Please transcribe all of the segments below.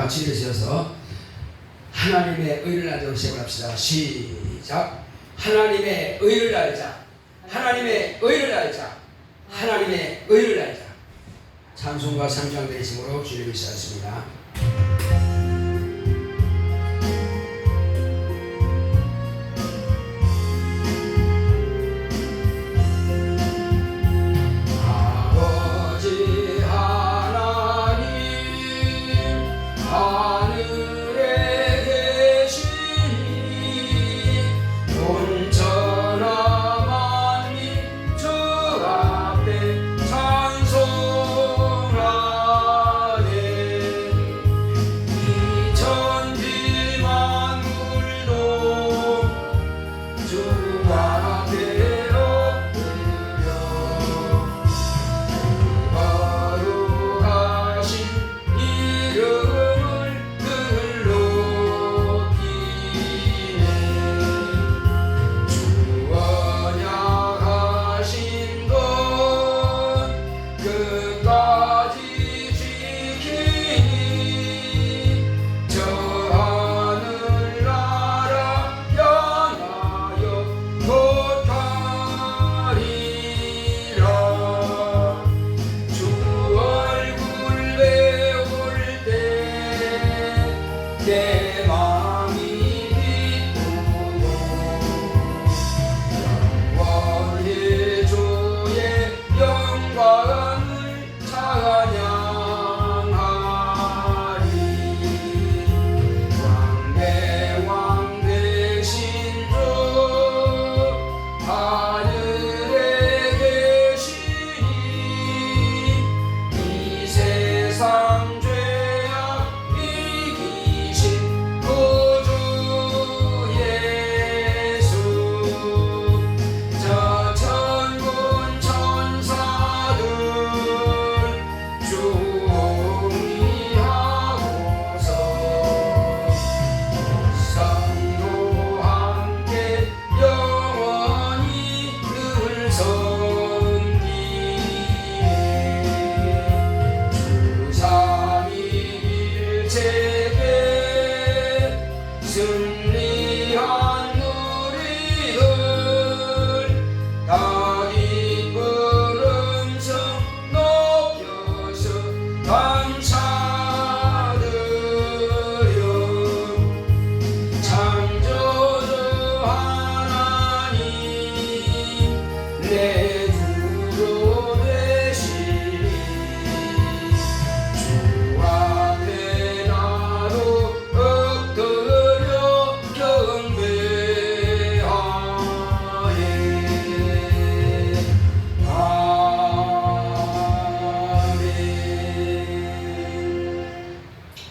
같이 일으켜서 하나님의 의를 알자 시작합시다. 시작. 하나님의 의를 알자. 하나님의 의를 알자. 하나님의 의를 알자. 찬송가 3장 되심으로 주님을 시작했습니다.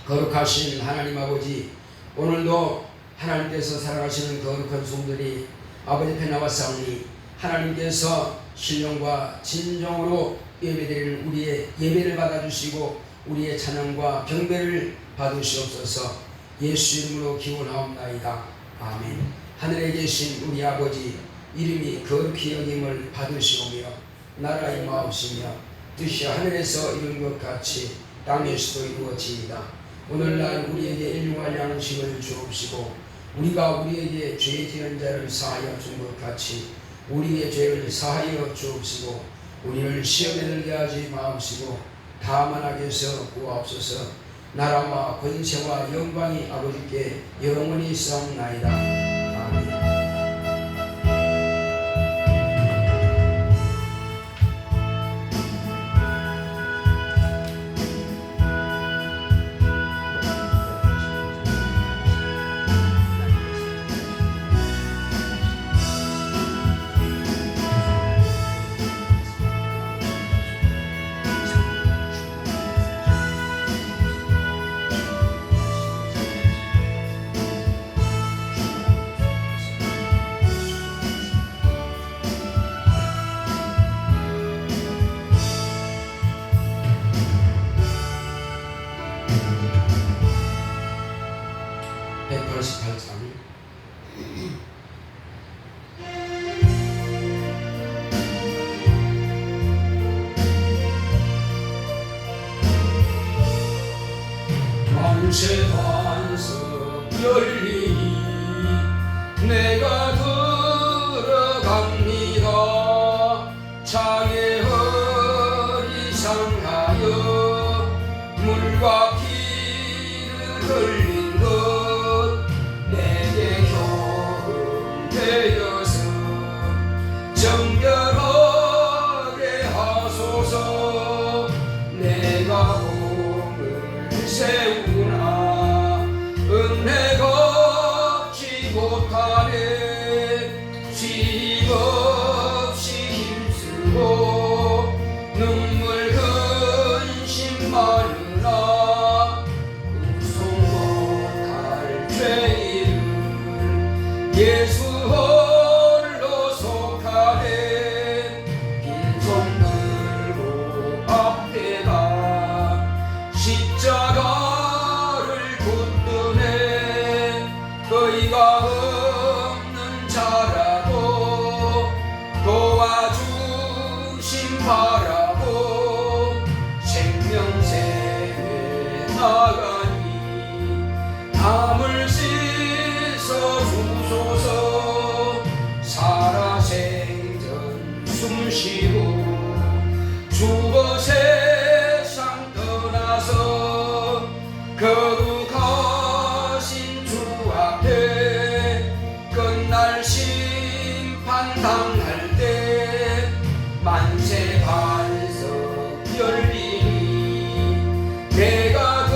거룩하신 하나님 아버지, 오늘도 하나님께서 사랑하시는 거룩한 성도들이 아버지 앞에 나왔사오니 하나님께서 신령과 진정으로 예배드리는 우리의 예배를 받아주시고 우리의 찬양과 경배를 받으시옵소서. 예수 이름으로 기원하옵나이다. 아멘. 하늘에 계신 우리 아버지, 이름이 거룩히 여김을 받으시오며 나라 임하옵시며 뜻이 하늘에서 이룬 것 같이 땅에서도 이루어지이다. 오늘날 우리에게 일용할 양식을 주옵시고 우리가 우리에게 죄 지은 자를 사하여 준 것 같이 우리의 죄를 사하여 주옵시고 우리를 시험에 들게 하지 마옵시고 다만 악에서 구하옵소서. 나라와 권세와 영광이 아버지께 영원히 있사옵나이다. 아멘. 만세 반석 열리니 내가 들어갑니다. 장애 허리 상하여 물과 피를 흘린 것 내게 교훈 되어서 정결하게 하소서. 내가 공을 세우나 은혜 걷지 못하네. 쉼 없이 힘쓰고 눈물 근심 많으나 구속 못할 죄인을 예수 홀로 속하네. 빈손 들고 앞에 가 십자가를 붙드네. 의가 없는 자라도 도와주심 바라고 생명샘에 나가니 담을 씻어 주소서. 살아생전 숨쉬고 죽어 세상 떠나서 거룩하신 주 앞에 끝날 심판 당할 때 만세 반석 열리니 내가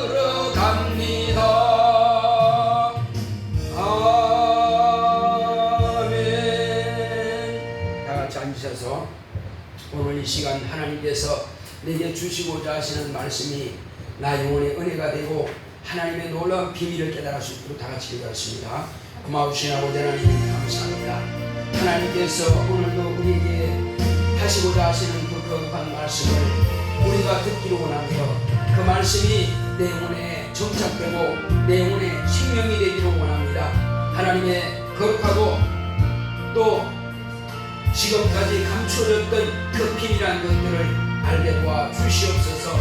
들어갑니다. 아멘. 다 같이 앉으셔서 오늘 이 시간 하나님께서 내게 주시고자 하시는 말씀이 나 영혼의 은혜가 되고 하나님의 놀라운 비밀을 깨달을 수 있도록 다 같이 기도하십니다. 고마우신 아버지 하나님 감사합니다. 하나님께서 오늘도 우리에게 하시고자 하시는 그 거룩한 말씀을 우리가 듣기로 원하며 그 말씀이 내 영혼에 정착되고 내 영혼에 생명이 되기를 원합니다. 하나님의 거룩하고 또 지금까지 감춰졌던 그 비밀한 것들을 알게 도와 주시옵소서.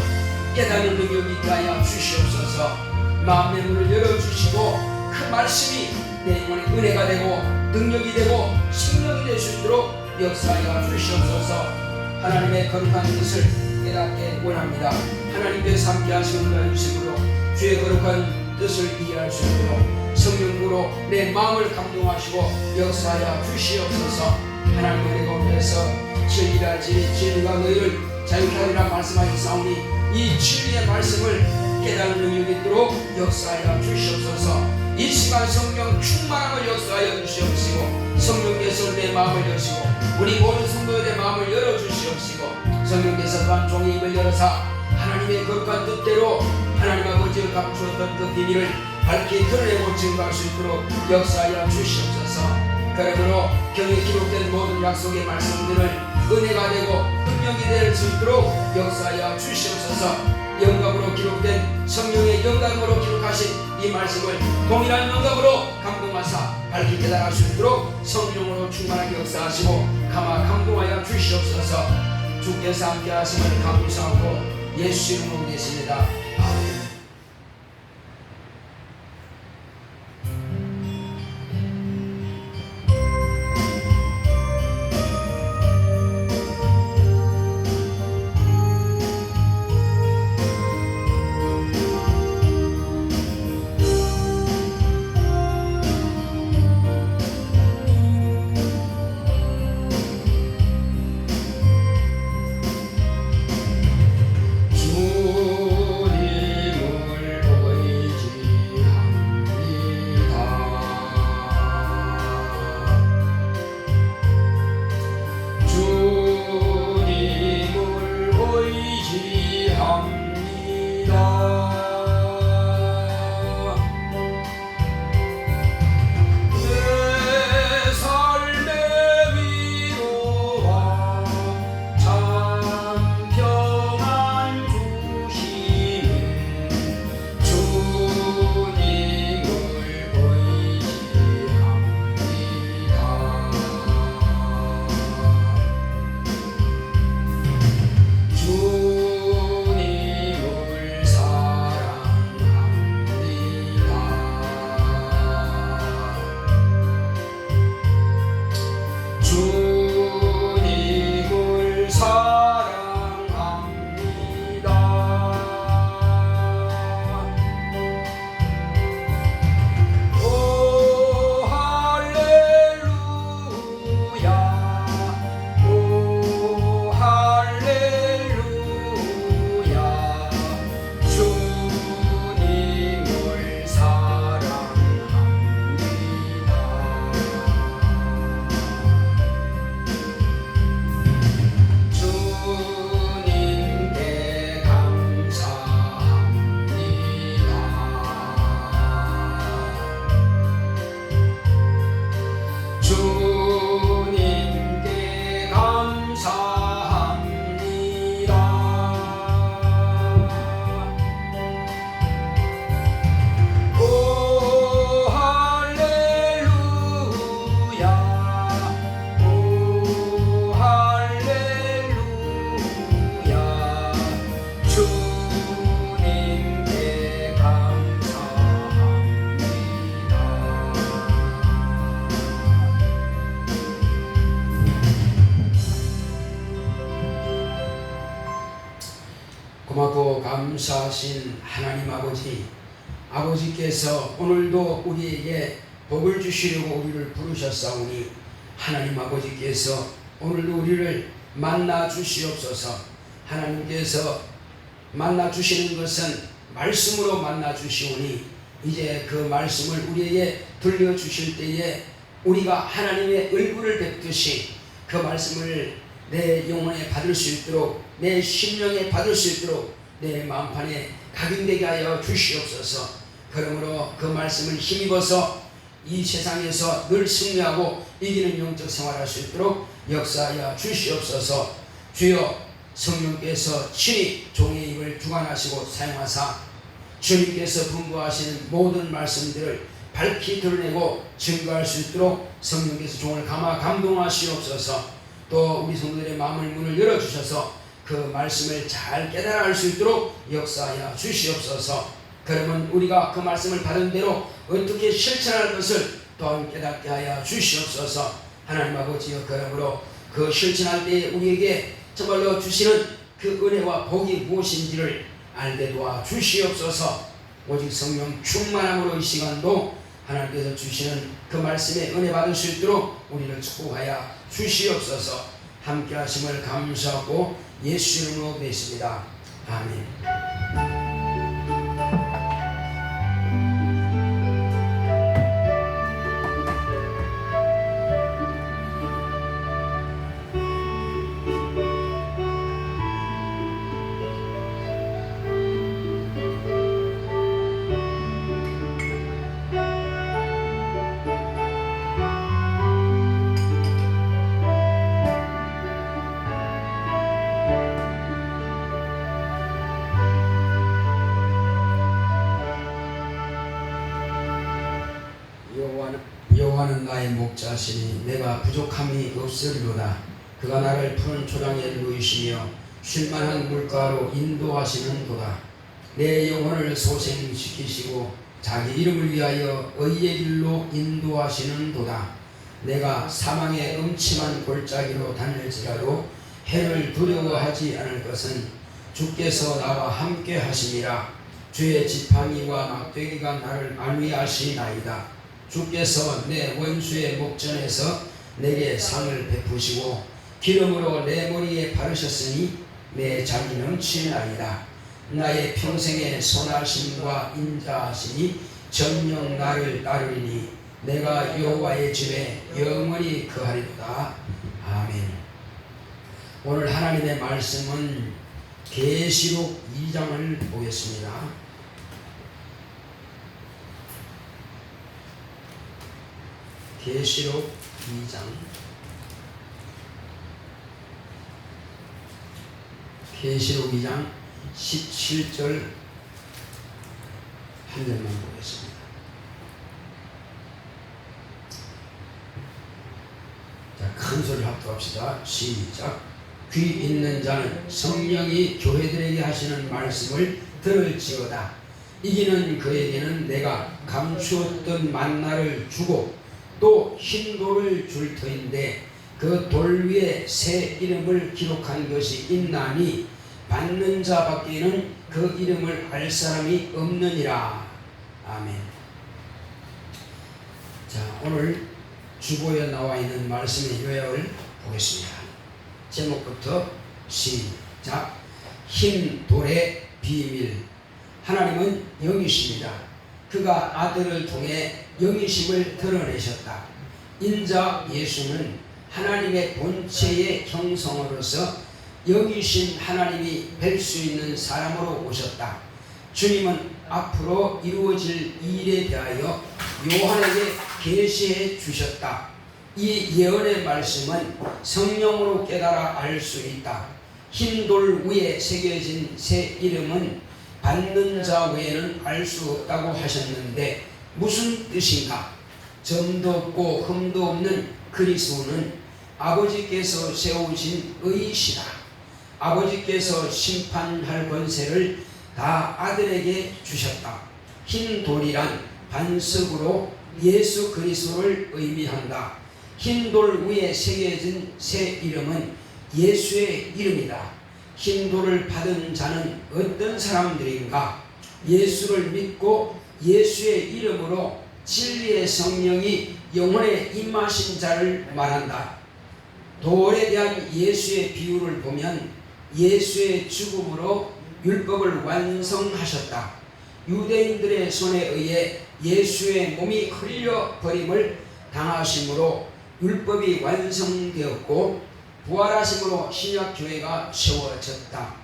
깨닫는 능력이 있게 하여 주시옵소서. 마음의 문을 열어주시고 그 말씀이 내 영혼의 은혜가 되고 능력이 되고 생명이 될 수 있도록 역사하여 주시옵소서. 하나님의 거룩한 뜻을 깨닫게 원합니다. 하나님께서 함께 하시는 도와주심으로 주의 거룩한 뜻을 이해할 수 있도록 성령으로 내 마음을 감동하시고 역사하여 주시옵소서. 하나님 은혜 가운데서 진리라지 진리가 너희를 자유케 하리라 말씀하셨사오니 이 진리의 말씀을 깨달은 능력이 있도록 역사하여 주시옵소서. 이 시간 성령 충만함을 역사하여 주시옵시고 성령께서 내 마음을 여시고 우리 모든 성도들의 마음을 열어주시옵시고 성령께서 또한 종의 입을 열어사 하나님의 거룩한 뜻대로 하나님 아버지가 감추었던 그 비밀을 밝히 드러내고 증거할 수 있도록 역사하여 주시옵소서. 그러므로 경에 기록된 모든 약속의 말씀들을 은혜가 되고 능력이 될 수 있도록 역사하여 주시옵소서. 영감으로 기록된 성령의 영감으로 기록하신 이 말씀을 동일한 영감으로 감동하사 밝히 깨달을 수 있도록 성령으로 충만하게 역사하시고 가마 감동하여 주시옵소서. 주께서 함께 하심을 감사하고 예수 이름으로 되십니다. 아멘. 주님 고맙고 감사하신 하나님 아버지, 아버지께서 오늘도 우리에게 복을 주시려고 우리를 부르셨사오니 하나님 아버지께서 오늘도 우리를 만나 주시옵소서. 하나님께서 만나 주시는 것은 말씀으로 만나 주시오니 이제 그 말씀을 우리에게 들려주실 때에 우리가 하나님의 얼굴을 뵙듯이 그 말씀을 내 영혼에 받을 수 있도록, 내 심령에 받을 수 있도록 내 마음판에 각인되게 하여 주시옵소서. 그러므로 그 말씀을 힘입어서 이 세상에서 늘 승리하고 이기는 영적 생활할 수 있도록 역사하여 주시옵소서. 주여, 성령께서 친히 종의 입을 주관하시고 사용하사 주님께서 분부하시는 모든 말씀들을 밝히 드러내고 증거할 수 있도록 성령께서 종을 감화 감동하시옵소서. 또 우리 성도들의 마음의 문을 열어주셔서 그 말씀을 잘 깨달아 알 수 있도록 역사하여 주시옵소서. 그러면 우리가 그 말씀을 받은 대로 어떻게 실천할 것을 또한 깨닫게 하여 주시옵소서. 하나님 아버지여, 그러므로 그 실천할 때 우리에게 정말로 주시는 그 은혜와 복이 무엇인지를 알게 도와 주시옵소서. 오직 성령 충만함으로 이 시간도 하나님께서 주시는 그 말씀에 은혜 받을 수 있도록 우리를 축복하여 주시옵소서. 함께 하심을 감사하고 예수 이름으로 뵙습니다. 아멘. 여호와는 나의 목자시니 내가 부족함이 없으리로다. 그가 나를 푸른 초장에 누이시며 쉴만한 물가로 인도하시는도다. 내 영혼을 소생시키시고 자기 이름을 위하여 의의 길로 인도하시는도다. 내가 사망의 음침한 골짜기로 다닐지라도 해를 두려워하지 않을 것은 주께서 나와 함께 하심이라. 주의 지팡이와 막대기가 나를 안위하시나이다. 주께서 내 원수의 목전에서 내게 상을 베푸시고 기름으로 내 머리에 바르셨으니 내 잔이 넘치나이다. 나의 평생의 선하심과 인자하시니 전령 나를 따르리니 내가 여호와의 집에 영원히 거하리로다. 아멘. 오늘 하나님의 말씀은 계시록 2장을 보겠습니다. 계시록 2장 계시록 2장 17절 한 절만 보겠습니다. 자, 큰 소리 합독합시다. 시작. 귀 있는 자는 성령이 교회들에게 하시는 말씀을 들을지어다. 이기는 그에게는 내가 감추었던 만나를 주고 또 흰 돌을 줄 터인데 그 돌 위에 새 이름을 기록한 것이 있나니 받는 자밖에는 그 이름을 알 사람이 없느니라. 아멘. 자, 오늘 주보에 나와 있는 말씀의 요약을 보겠습니다. 제목부터 시작. 흰 돌의 비밀. 하나님은 영이십니다. 그가 아들을 통해 영이심을 드러내셨다. 인자 예수는 하나님의 본체의 형성으로서 영이신 하나님이 뵐 수 있는 사람으로 오셨다. 주님은 앞으로 이루어질 일에 대하여 요한에게 계시해 주셨다. 이 예언의 말씀은 성령으로 깨달아 알 수 있다. 흰 돌 위에 새겨진 새 이름은 받는 자 외에는 알 수 없다고 하셨는데 무슨 뜻인가? 점도 없고 흠도 없는 그리스도는 아버지께서 세우신 의시다. 아버지께서 심판할 권세를 다 아들에게 주셨다. 흰 돌이란 반석으로 예수 그리스도를 의미한다. 흰 돌 위에 새겨진 새 이름은 예수의 이름이다. hin도를 받은 자는 어떤 사람들인가? 예수를 믿고 예수의 이름으로 진리의 성령이 영혼에 임하신 자를 말한다. 돌에 대한 예수의 비유를 보면 예수의 죽음으로 율법을 완성하셨다. 유대인들의 손에 의해 예수의 몸이 흘려버림을 당하심으로 율법이 완성되었고 부활하심으로 신약교회가 세워졌다.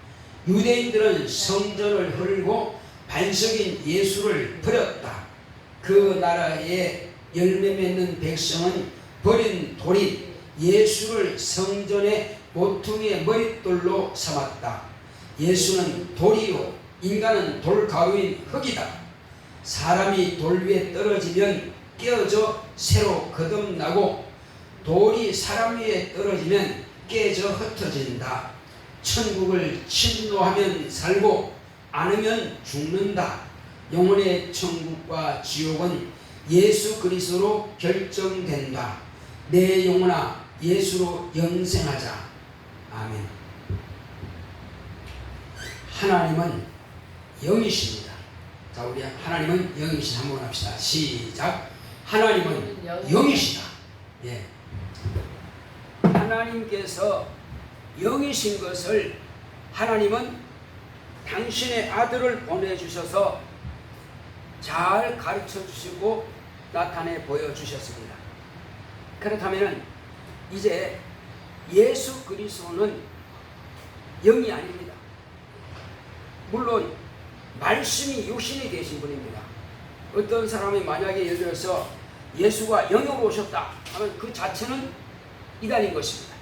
유대인들은 성전을 헐고 반석인 예수를 버렸다. 그 나라의 열매 맺는 백성은 버린 돌이 예수를 성전의 모퉁이의 머릿돌로 삼았다. 예수는 돌이요 인간은 돌가루인 흙이다. 사람이 돌 위에 떨어지면 깨어져 새로 거듭나고 돌이 사람 위에 떨어지면 깨져 흩어진다. 천국을 침노하면 살고 않으면 죽는다. 영혼의 천국과 지옥은 예수 그리스도로 결정된다. 내 영혼아 예수로 영생하자. 아멘. 하나님은 영이십니다. 자, 우리 하나님은 영이신 한번 합시다. 시작. 하나님은 영이시다. 예. 하나님께서 영이신 것을 하나님은 당신의 아들을 보내주셔서 잘 가르쳐 주시고 나타내 보여주셨습니다. 그렇다면 이제 예수 그리스도는 영이 아닙니다. 물론 말씀이 육신이 되신 분입니다. 어떤 사람이 만약에 예를 들어서 예수가 영으로 오셨다 하면 그 자체는 이단인 것입니다.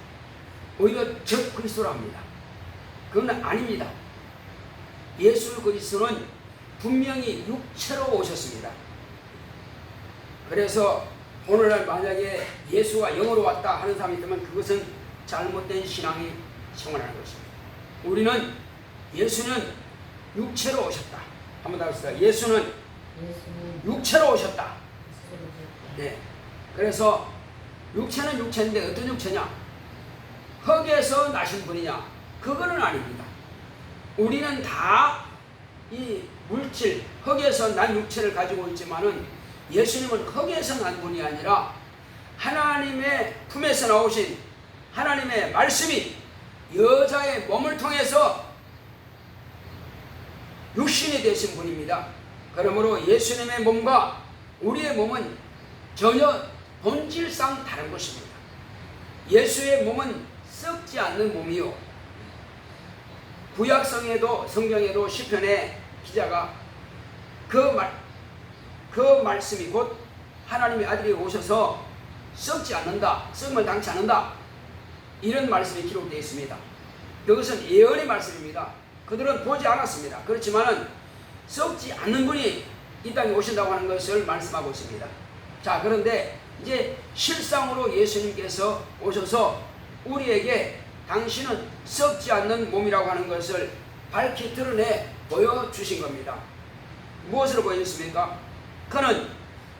오히려 적 그리스도라 합니다. 그건 아닙니다. 예수 그리스도는 분명히 육체로 오셨습니다. 그래서 오늘날 만약에 예수가 영으로 왔다 하는 사람이 있다면 그것은 잘못된 신앙이 생활하는 것입니다. 우리는 예수는 육체로 오셨다. 한번 더 합시다. 예수는 육체로 오셨다. 네. 그래서 육체는 육체인데 어떤 육체냐? 흙에서 나신 분이냐? 그거는 아닙니다. 우리는 다 이 물질, 흙에서 난 육체를 가지고 있지만은 예수님은 흙에서 난 분이 아니라 하나님의 품에서 나오신 하나님의 말씀이 여자의 몸을 통해서 육신이 되신 분입니다. 그러므로 예수님의 몸과 우리의 몸은 전혀 본질상 다른 것입니다. 예수의 몸은 썩지 않는 몸이요. 구약성에도 성경에도 시편에 기자가 그 말씀이 곧 하나님의 아들이 오셔서 썩지 않는다, 썩음을 당치 않는다, 이런 말씀이 기록되어 있습니다. 그것은 예언의 말씀입니다. 그들은 보지 않았습니다. 그렇지만은 썩지 않는 분이 이 땅에 오신다고 하는 것을 말씀하고 있습니다. 자, 그런데 이제 실상으로 예수님께서 오셔서 우리에게 당신은 썩지 않는 몸이라고 하는 것을 밝히 드러내 보여주신 겁니다. 무엇으로 보여줬습니까? 그는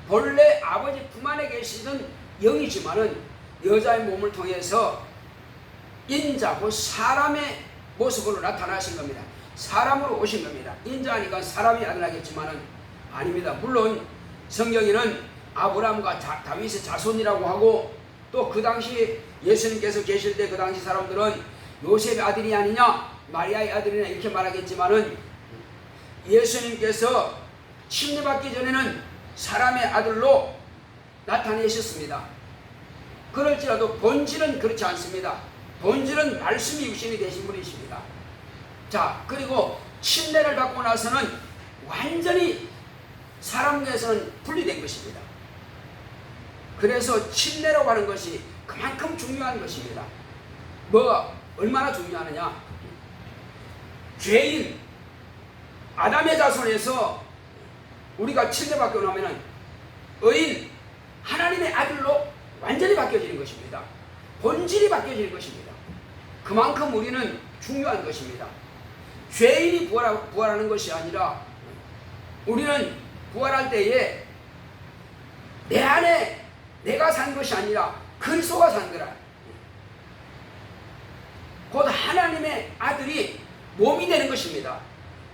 본래 아버지 품 안에 계시던 영이지만은 여자의 몸을 통해서 인자, 곧 사람의 모습으로 나타나신 겁니다. 사람으로 오신 겁니다. 인자하니까 사람이 아니라겠지만은 아닙니다. 물론 성경에는 아브라함과 다윗의 자손이라고 하고 또 그 당시 예수님께서 계실 때 그 당시 사람들은 요셉의 아들이 아니냐, 마리아의 아들이냐 이렇게 말하겠지만은 예수님께서 침례받기 전에는 사람의 아들로 나타내셨습니다. 그럴지라도 본질은 그렇지 않습니다. 본질은 말씀이 육신이 되신 분이십니다. 자, 그리고 침례를 받고 나서는 완전히 사람에서는 분리된 것입니다. 그래서 침례라고 하는 것이 그만큼 중요한 것입니다. 뭐가 얼마나 중요하느냐? 죄인 아담의 자손에서 우리가 침례받고 나면은 의인 하나님의 아들로 완전히 바뀌어지는 것입니다. 본질이 바뀌어지는 것입니다. 그만큼 우리는 중요한 것입니다. 죄인이 부활하는 것이 아니라 우리는 부활할 때에 내 안에 내가 산 것이 아니라 그리스도가 산 거라. 곧 하나님의 아들이 몸이 되는 것입니다.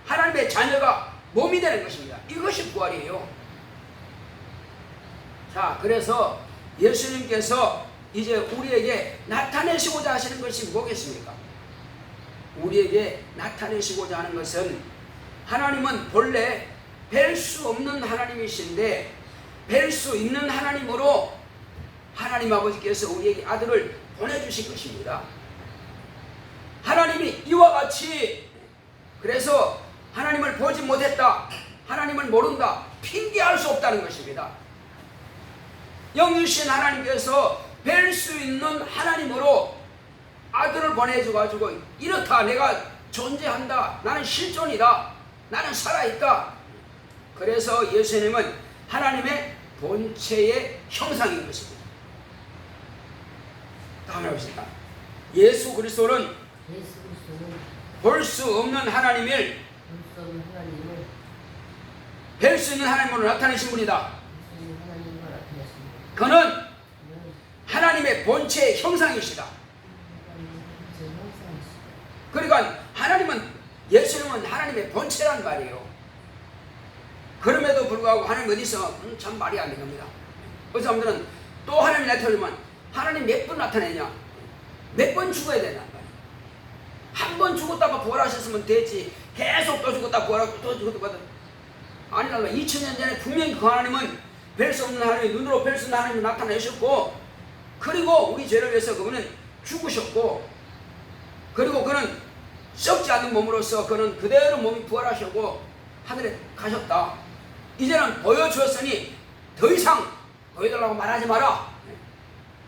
하나님의 자녀가 몸이 되는 것입니다. 이것이 부활이에요. 자, 그래서 예수님께서 이제 우리에게 나타내시고자 하시는 것이 뭐겠습니까? 우리에게 나타내시고자 하는 것은, 하나님은 본래 뵐 수 없는 하나님이신데 뵐 수 있는 하나님으로 하나님 아버지께서 우리에게 아들을 보내주신 것입니다. 하나님이 이와 같이, 그래서 하나님을 보지 못했다, 하나님을 모른다, 핑계할 수 없다는 것입니다. 영이신 하나님께서 뵐 수 있는 하나님으로 아들을 보내줘가지고 이렇다, 내가 존재한다, 나는 실존이다, 나는 살아있다. 그래서 예수님은 하나님의 본체의 형상인 것입니다. 다음에 봅시다. 예수 그리스도는 볼 수 없는 하나님을 뵐 수 있는 하나님으로 나타내신 분이다. 그는 하나님의 본체의 형상이시다. 그러니까 예수님은 하나님의 본체란 말이에요. 그럼에도 불구하고 하나님 어디서 참 말이 안 되는 겁니다. 어떤 사람들은 또 하나님이 나타나면 하나님 몇 번 나타내냐, 몇 번 죽어야 된단 말이에요. 한 번 죽었다가 부활하셨으면 되지, 계속 또 죽었다 부활하고 또 죽었다. 아니라 2000년 전에 분명히 그 하나님은 뵐 수 없는 하나님, 눈으로 뵐 수 없는 하나님을 나타내셨고, 그리고 우리 죄를 위해서 그분은 죽으셨고, 그리고 그는 썩지 않는 몸으로서 그는 그대로 몸이 부활하셨고 하늘에 가셨다. 이제는 보여주었으니 더 이상 보여달라고 말하지 마라.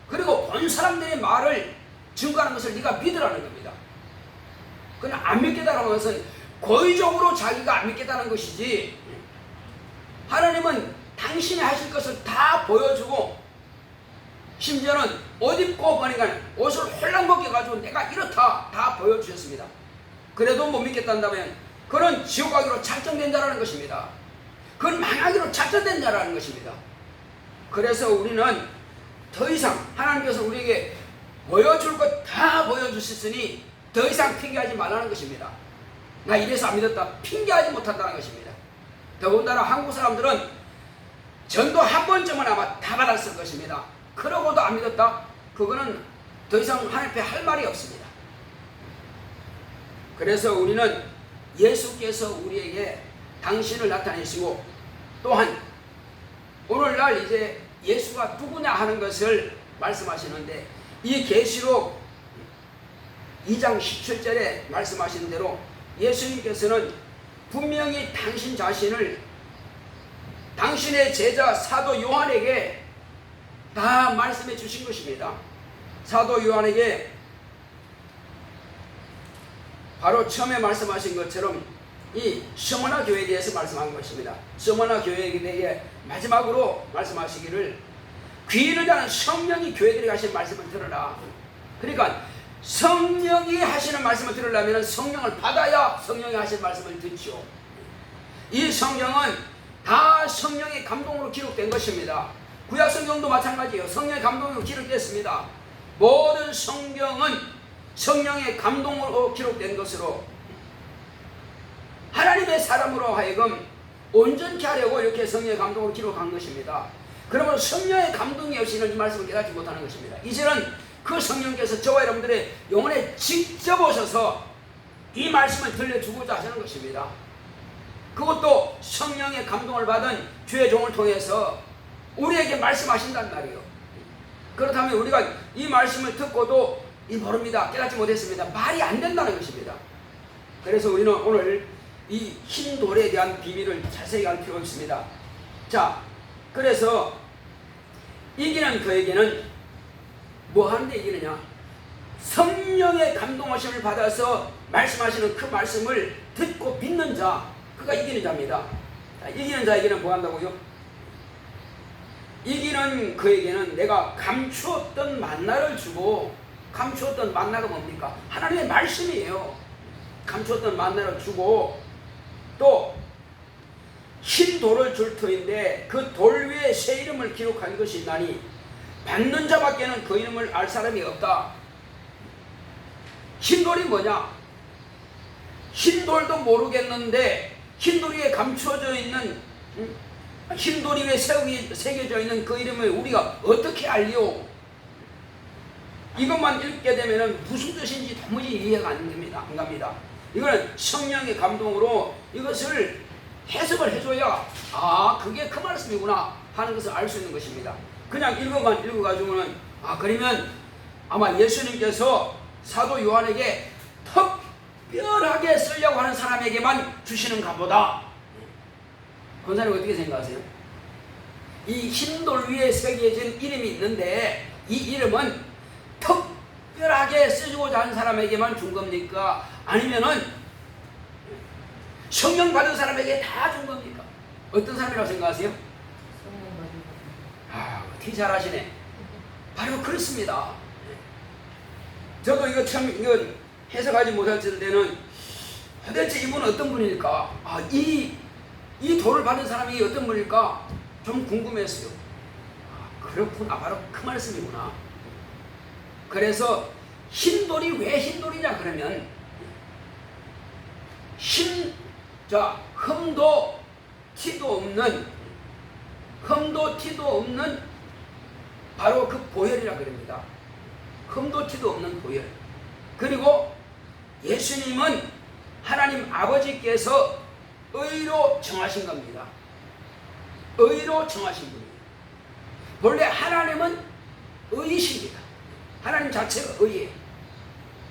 그리고 본 사람들의 말을 증거하는 것을 네가 믿으라는 겁니다. 그냥 안 믿겠다는 것은 고의적으로 자기가 안 믿겠다는 것이지, 하나님은 당신이 하실 것을 다 보여주고, 심지어는 옷 입고 보니까 옷을 홀랑 벗겨가지고 내가 이렇다 다 보여주셨습니다. 그래도 못 믿겠다면 그는 지옥 가기로 작정된 자라는 것입니다. 그건 망하기로 작정된 자라는 것입니다. 그래서 우리는 더 이상 하나님께서 우리에게 보여줄 것 다 보여주셨으니 더 이상 핑계하지 말라는 것입니다. 나 이래서 안 믿었다, 핑계하지 못한다는 것입니다. 더군다나 한국 사람들은 전도 한 번쯤은 아마 다 받았을 것입니다. 그러고도 안 믿었다? 그거는 더 이상 하나님 앞에 할 말이 없습니다. 그래서 우리는 예수께서 우리에게 당신을 나타내시고, 또한 오늘날 이제 예수가 누구냐 하는 것을 말씀하시는데, 이 계시록 2장 17절에 말씀하신 대로 예수님께서는 분명히 당신 자신을 당신의 제자 사도 요한에게 다 말씀해 주신 것입니다. 사도 요한에게 바로 처음에 말씀하신 것처럼 이 스무나 교회에 대해서 말씀한 것입니다. 스무나 교회에 대해 마지막으로 말씀하시기를, 귀를 하는 성령이 교회들에게 하신 말씀을 들으라. 그러니까 성령이 하시는 말씀을 들으려면 성령을 받아야 성령이 하신 말씀을 듣죠. 이 성경은 다 성령의 감동으로 기록된 것입니다. 구약 성경도 마찬가지예요. 성령의 감동으로 기록됐습니다. 모든 성경은 성령의 감동으로 기록된 것으로 하나님의 사람으로 하여금 온전케 하려고 이렇게 성령의 감동으로 기록한 것입니다. 그러므로 성령의 감동이 없이는 이 말씀을 깨닫지 못하는 것입니다. 이제는 그 성령께서 저와 여러분들의 영혼에 직접 오셔서 이 말씀을 들려주고자 하시는 것입니다. 그것도 성령의 감동을 받은 주의 종을 통해서 우리에게 말씀하신단 말이에요. 그렇다면 우리가 이 말씀을 듣고도 모릅니다, 깨닫지 못했습니다, 말이 안 된다는 것입니다. 그래서 우리는 오늘 이 흰 돌에 대한 비밀을 자세히 알 필요가 있습니다. 자, 그래서 이기는 그에게는 뭐 하는데 이기느냐? 성령의 감동하심을 받아서 말씀하시는 그 말씀을 듣고 믿는 자, 그가 이기는 자입니다. 자, 이기는 자에게는 뭐 한다고요? 이기는 그에게는 내가 감추었던 만나를 주고, 감추었던 만나가 뭡니까? 하나님의 말씀이에요. 감추었던 만나를 주고, 또 흰 돌을 줄 터인데 그 돌 위에 새 이름을 기록한 것이 있나니 받는 자밖에는 그 이름을 알 사람이 없다. 흰돌이 뭐냐? 흰돌도 모르겠는데 흰돌이에 감춰져 있는 흰돌이 위에 새겨져 있는 그 이름을 우리가 어떻게 알리오? 이것만 읽게 되면 무슨 뜻인지 도무지 이해가 안 갑니다. 이거는 성령의 감동으로 이것을 해석을 해줘야 그게 그 말씀이구나 하는 것을 알 수 있는 것입니다. 그냥 읽어가지고는 그러면 아마 예수님께서 사도 요한에게 특별하게 쓰려고 하는 사람에게만 주시는가 보다. 권사님 어떻게 생각하세요? 이 흰돌 위에 새겨진 이름이 있는데 이 이름은 특별하게 쓰고자 하는 사람에게만 준 겁니까? 아니면은 성령 받은 사람에게 다 준 겁니까? 어떤 사람이라고 생각하세요? 어떻게 잘하시네. 바로 그렇습니다. 저도 이거 참 해석하지 못할 때는 도대체 이분은 어떤 분일까? 이 돌을 받은 사람이 어떤 분일까? 좀 궁금했어요. 그렇구나. 바로 그 말씀이구나. 그래서 흰돌이 왜 흰돌이냐 그러면 흠도 티도 없는 바로 그 보혈이라 그럽니다. 흠도 티도 없는 보혈. 그리고 예수님은 하나님 아버지께서 의로 정하신 겁니다. 의로 정하신 분이에요. 본래 하나님은 의이십니다. 하나님 자체가 의예요.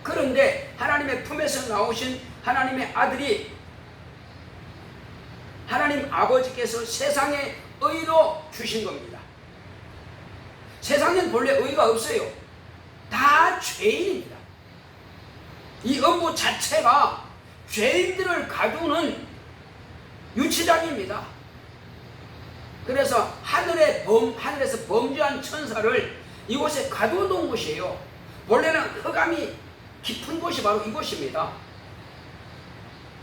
그런데 하나님의 품에서 나오신 하나님의 아들이 하나님 아버지께서 세상에 의로 주신 겁니다. 세상엔 본래 의가 없어요. 다 죄인입니다. 이 업무 자체가 죄인들을 가두는 유치장입니다. 그래서 하늘에서 범죄한 천사를 이곳에 가둬놓은 곳이에요. 본래는 흑암이 깊은 곳이 바로 이곳입니다.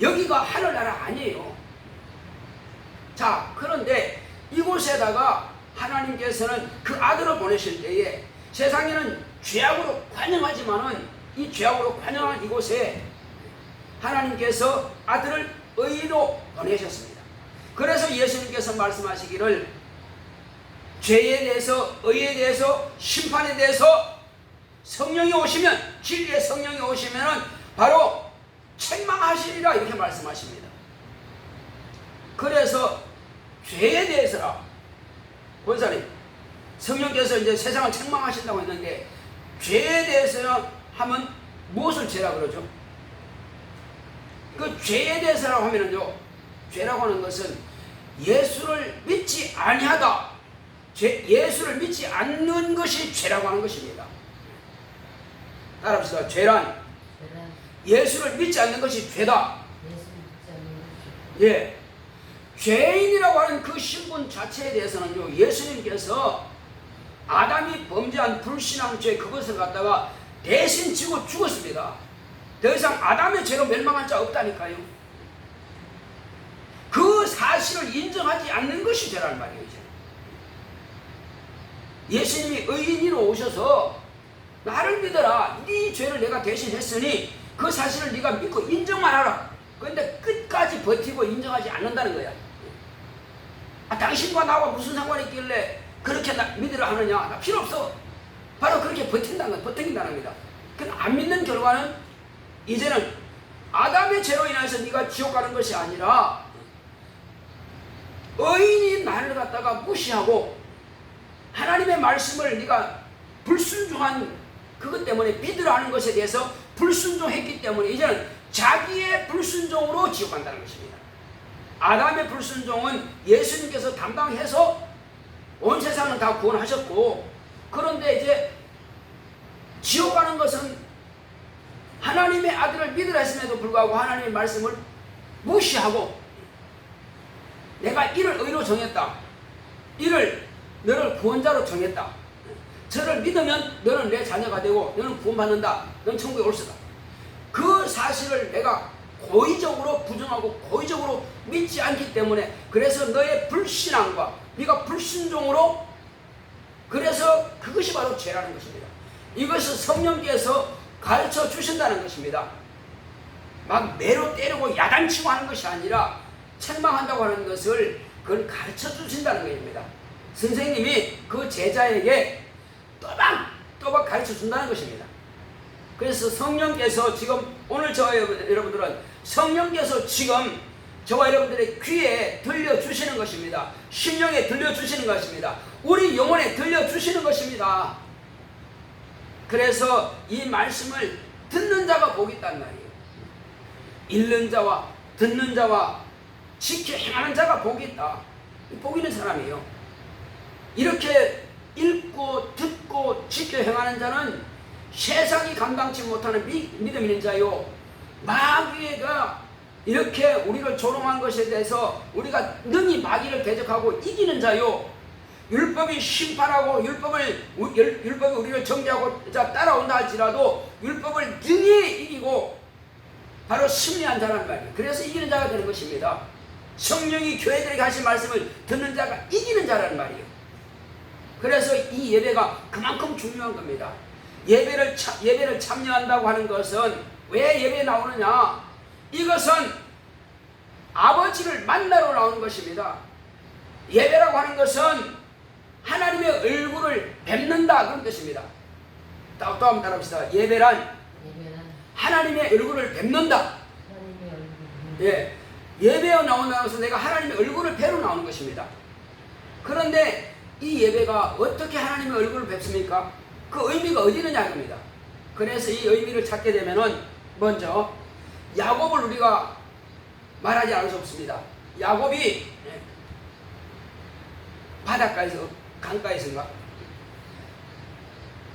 여기가 하늘나라 아니에요. 자, 그런데 이곳에다가 하나님께서는 그 아들을 보내실 때에 세상에는 죄악으로 관영하지만은 이 죄악으로 관영한 이곳에 하나님께서 아들을 의로 보내셨습니다. 그래서 예수님께서 말씀하시기를 죄에 대해서, 의에 대해서, 심판에 대해서 성령이 오시면, 진리의 성령이 오시면은 바로 책망하시리라 이렇게 말씀하십니다. 그래서 죄에 대해서라, 권사님, 성령께서 이제 세상을 책망하신다고 했는데 죄에 대해서 하면 무엇을 죄라 그러죠? 그 죄에 대해서라고 하면은요, 죄라고 하는 것은 예수를 믿지 아니하다, 예수를 믿지 않는 것이 죄라고 하는 것입니다. 따라합시다. 죄란 예수를 믿지 않는 것이 죄다. 예, 죄인이라고 하는 그 신분 자체에 대해서는요, 예수님께서 아담이 범죄한 불신앙죄 그것을 갖다가 대신 지고 죽었습니다. 더 이상 아담의 죄로 멸망한 자 없다니까요. 그 사실을 인정하지 않는 것이 죄라는 말이에요. 예수님이 의인으로 오셔서 나를 믿어라, 네 죄를 내가 대신 했으니 그 사실을 네가 믿고 인정만 하라. 그런데 끝까지 버티고 인정하지 않는다는 거야. 당신과 나와 무슨 상관이 있길래 그렇게 믿으라 하느냐. 나 필요 없어. 바로 그렇게 버틴다는 겁니다. 근데 안 믿는 결과는 이제는 아담의 죄로 인해서 네가 지옥 가는 것이 아니라 의인이 나를 갖다가 무시하고 하나님의 말씀을 네가 불순종한 그것 때문에 믿으라 하는 것에 대해서 불순종했기 때문에 이제는 자기의 불순종으로 지옥 간다는 것입니다. 아담의 불순종은 예수님께서 담당해서 온 세상을 다 구원하셨고, 그런데 이제 지옥 가는 것은 하나님의 아들을 믿으라 했음에도 불구하고 하나님의 말씀을 무시하고 내가 이를 의로 정했다, 이를 너를 구원자로 정했다, 저를 믿으면 너는 내 자녀가 되고 너는 구원받는다, 너는 천국에 올 수다, 그 사실을 내가 고의적으로 부정하고 고의적으로 믿지 않기 때문에, 그래서 너의 불신앙과 네가 불순종으로, 그래서 그것이 바로 죄라는 것입니다. 이것을 성령께서 가르쳐 주신다는 것입니다. 막 매로 때리고 야단치고 하는 것이 아니라 책망한다고 하는 것을 그걸 가르쳐 주신다는 것입니다. 선생님이 그 제자에게 또박 가르쳐 준다는 것입니다. 그래서 성령께서 지금 오늘 저와 여러분들은 성령께서 지금 저와 여러분들의 귀에 들려주시는 것입니다. 심령에 들려주시는 것입니다. 우리 영혼에 들려주시는 것입니다. 그래서 이 말씀을 듣는 자가 복이 있단 말이에요. 읽는 자와 듣는 자와 지켜 행하는 자가 복이 있다. 복 있는 사람이에요. 이렇게 읽고 듣고 지켜 행하는 자는 세상이 감당치 못하는 믿음 있는 자요, 마귀가 이렇게 우리를 조롱한 것에 대해서 우리가 능히 마귀를 대적하고 이기는 자요, 율법이 심판하고 율법이 우리를 정죄하고 따라온다 할지라도 율법을 능히 이기고 바로 승리한 자란 말이에요. 그래서 이기는 자가 되는 것입니다. 성령이 교회들에게 하신 말씀을 듣는 자가 이기는 자란 말이에요. 그래서 이 예배가 그만큼 중요한 겁니다. 예배를 참여한다고 하는 것은 왜 예배에 나오느냐? 이것은 아버지를 만나러 나오는 것입니다. 예배라고 하는 것은 하나님의 얼굴을 뵙는다 그런 뜻입니다. 또 한번 따라합시다. 예배란 하나님의 얼굴을 뵙는다. 예, 예배에 나온다고 해서 내가 하나님의 얼굴을 뵈러 나오는 것입니다. 그런데 이 예배가 어떻게 하나님의 얼굴을 뵙습니까? 그 의미가 어디 있느냐 합니다. 그래서 이 의미를 찾게 되면은 먼저 야곱을 우리가 말하지 않을 수 없습니다. 야곱이 바닷가에서 강가에서인가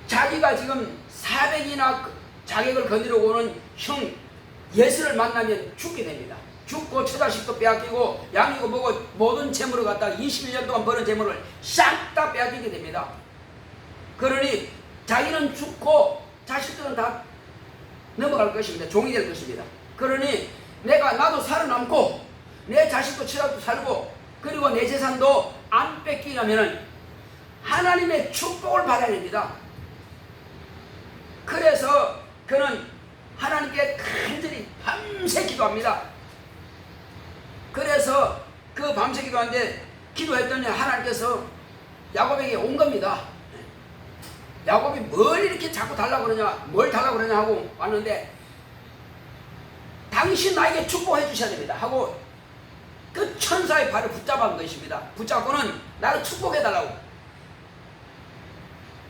자기가 지금 400이나 자객을 거느리고 오는 형 예수를 만나면 죽게 됩니다. 죽고 처자식도 빼앗기고 양이고 뭐고 모든 재물을 갖다가 21년 동안 버는 재물을 싹 다 빼앗기게 됩니다. 그러니 자기는 죽고 자식들은 다 넘어갈 것입니다. 종이 될 것입니다. 그러니 나도 살아남고 내 자식도 처자도 살고 그리고 내 재산도 안 뺏기려면 하나님의 축복을 받아야 됩니다. 그래서 그는 하나님께 간절히 밤새 기도합니다. 그래서 그 밤새 기도하는데 기도했더니 하나님께서 야곱에게 온 겁니다. 야곱이 뭘 이렇게 자꾸 달라고 그러냐, 뭘 달라고 그러냐 하고 왔는데 당신 나에게 축복해 주셔야 됩니다 하고 그 천사의 발을 붙잡은 것입니다. 붙잡고는 나를 축복해 달라고.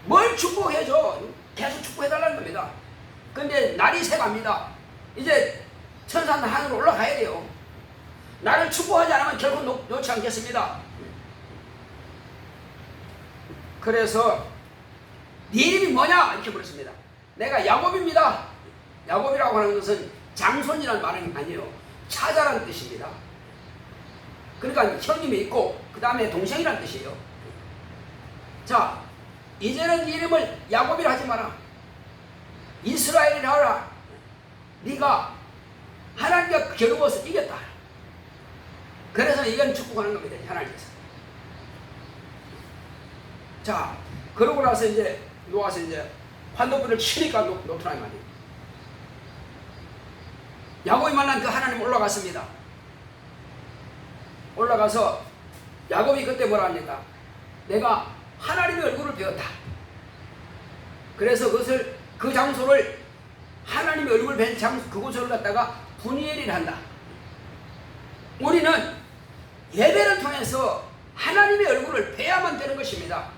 뭘 축복해줘? 계속 축복해 달라는 겁니다. 근데 날이 새갑니다. 이제 천사는 하늘로 올라가야 돼요. 나를 축복하지 않으면 결코 놓지 않겠습니다. 그래서 네 이름이 뭐냐? 이렇게 물었습니다. 내가 야곱입니다. 야곱이라고 하는 것은 장손이라는 말은 아니에요. 차자라는 뜻입니다. 그러니까 형님이 있고 그 다음에 동생이라는 뜻이에요. 자, 이제는 이름을 야곱이라 하지 마라. 이스라엘이라 하라. 네가 하나님과 겨루어서 이겼다. 그래서 이건 축복하는 겁니다. 하나님께서. 자, 그러고 나서 이제 놓아서 이제 환도불을 치니까 놓더라는 말이에요. 야곱이 만난 그 하나님 올라갔습니다. 올라가서 야곱이 그때 뭐라 합니까? 내가 하나님의 얼굴을 배웠다. 그래서 그 장소를 하나님의 얼굴을 뵌 장소 그곳을 갖다가 분이엘이라 한다. 우리는 예배를 통해서 하나님의 얼굴을 뵈야만 되는 것입니다.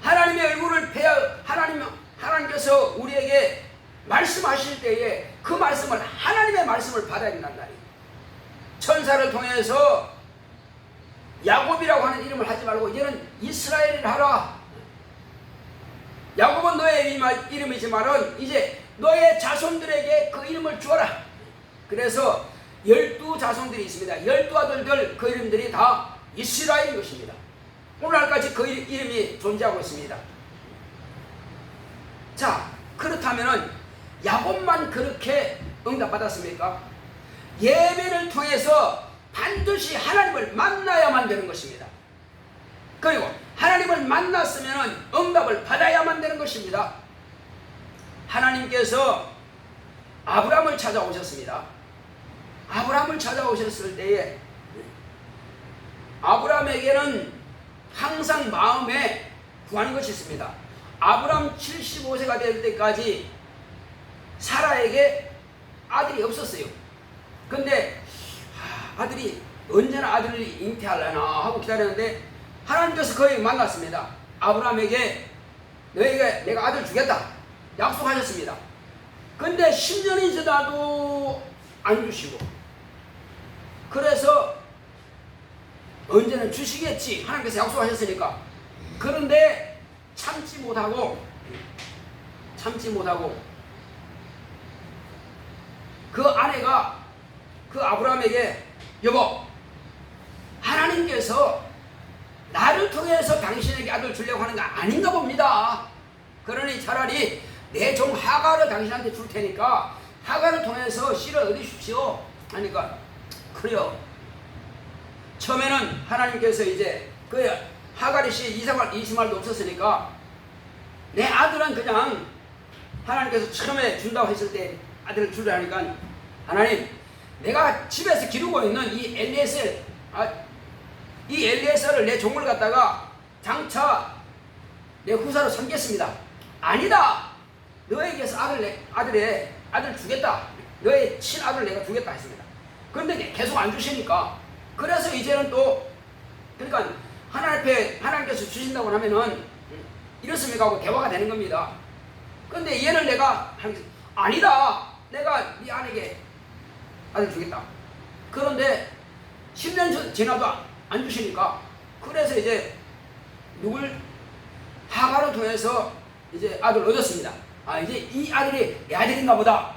하나님의 얼굴을 뵈야 하나님께서 우리에게 말씀하실 때에 그 말씀을 하나님의 말씀을 받아야 된다는 말이에요. 천사를 통해서 야곱이라고 하는 이름을 하지 말고 이제는 이스라엘이라 하라. 야곱은 너의 이름이지만은 이제 너의 자손들에게 그 이름을 주어라. 그래서 12자손들이 있습니다. 12아들들 그 이름들이 다 이스라엘인 것입니다. 오늘날까지 그 이름이 존재하고 있습니다. 자, 그렇다면은 야곱만 그렇게 응답받았습니까? 예배를 통해서 반드시 하나님을 만나야만 되는 것입니다. 그리고 하나님을 만났으면 응답을 받아야만 되는 것입니다. 하나님께서 아브라함을 찾아오셨습니다. 아브라함을 찾아오셨을 때에 아브라함에게는 항상 마음에 구하는 것이 있습니다. 아브라함 75세가 될 때까지 사라에게 아들이 없었어요. 근데 아들이 언제나 아들을 잉태하려나 하고 기다렸는데 하나님께서 거의 만났습니다. 아브라함에게 너에게 내가 아들 주겠다 약속하셨습니다. 근데 10년이 지나도 안 주시고, 그래서 언제는 주시겠지 하나님께서 약속하셨으니까. 그런데 참지 못하고 그 아내가 그 아브라함에게 여보, 하나님께서 나를 통해서 당신에게 아들 주려고 하는 거 아닌가 봅니다. 그러니 차라리 내 종 하갈을 당신한테 줄 테니까 하갈을 통해서 씨를 얻으십시오 하니까 그래요. 처음에는 하나님께서 이제 그 하갈이 씨 이스마엘도 없었으니까 내 아들은 그냥 하나님께서 처음에 준다고 했을 때 아들을 주려 하니까 하나님, 내가 집에서 기르고 있는 이 엘리에셀을 내 종을 갖다가 장차 내 후사로 삼겠습니다. 아니다, 너에게서 아들 주겠다, 너의 친아들 내가 주겠다 했습니다. 그런데 계속 안 주시니까, 그래서 이제는 또 그러니까 하나님께서 주신다고 하면은 이렇습니까 하고 대화가 되는 겁니다. 그런데 얘를 내가 아니다, 내가 네 아내에게 아들 주겠다. 그런데 10년 지나도 안 주시니까, 그래서 이제 하갈을 통해서 이제 아들을 얻었습니다. 이제 이 아들이 내 아들인가 보다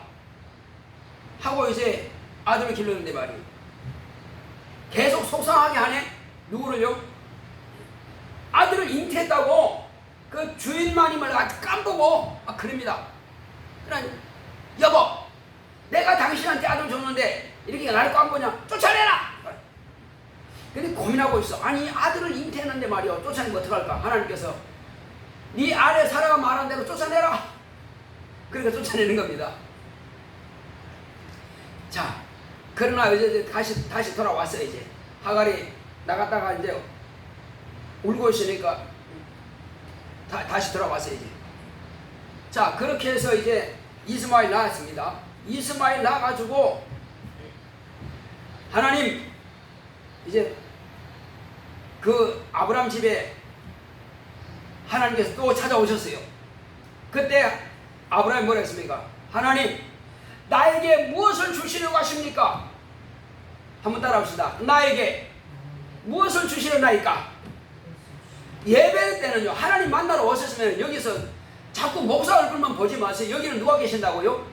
하고 이제 아들을 길렀는데 말이에요. 계속 속상하게 하네. 누구를요? 아들을 잉태했다고 그 주인마님을 깜보고 그럽니다. 그러니까 여보, 내가 당신한테 아들 줬는데 이렇게 나를 깜보냐? 쫓아내라! 근데 고민하고 있어. 아니, 아들을 잉태했는데 말이요, 쫓아내면 어떡할까? 하나님께서 네 아내 사라가 말한 대로 쫓아내라. 그러니까 쫓아내는 겁니다. 자, 그러나 이제 다시 돌아왔어요. 이제 하갈이 나갔다가 이제 울고 있으니까 다시 돌아왔어요. 이제. 자, 그렇게 해서 이제 이스마엘 낳았습니다. 이스마엘 낳아가지고 하나님 이제 그 아브라함 집에 하나님께서 또 찾아오셨어요. 그때 아브라함이 뭐라 했습니까? 하나님, 나에게 무엇을 주시려고 하십니까? 한번 따라합시다. 나에게 무엇을 주시려나이까? 예배 때는요, 하나님 만나러 오셨으면 여기서 자꾸 목사 얼굴만 보지 마세요. 여기는 누가 계신다고요?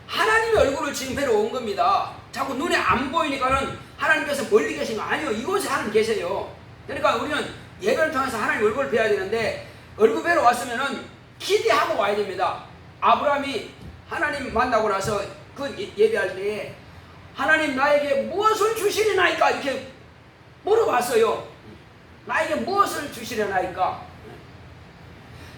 하나님의 얼굴을 지금 뵈러 온 겁니다. 자꾸 눈에 안 보이니까는 하나님께서 멀리 계신 거 아니에요. 이곳에 하나님 계세요. 그러니까 우리는 예배를 통해서 하나님 얼굴을 뵈야 되는데, 얼굴 뵈러 왔으면은 기대하고 와야 됩니다. 아브라함이 하나님 만나고 나서 그 예배할 때에 하나님, 나에게 무엇을 주시려나이까? 이렇게 물어봤어요. 나에게 무엇을 주시려나이까?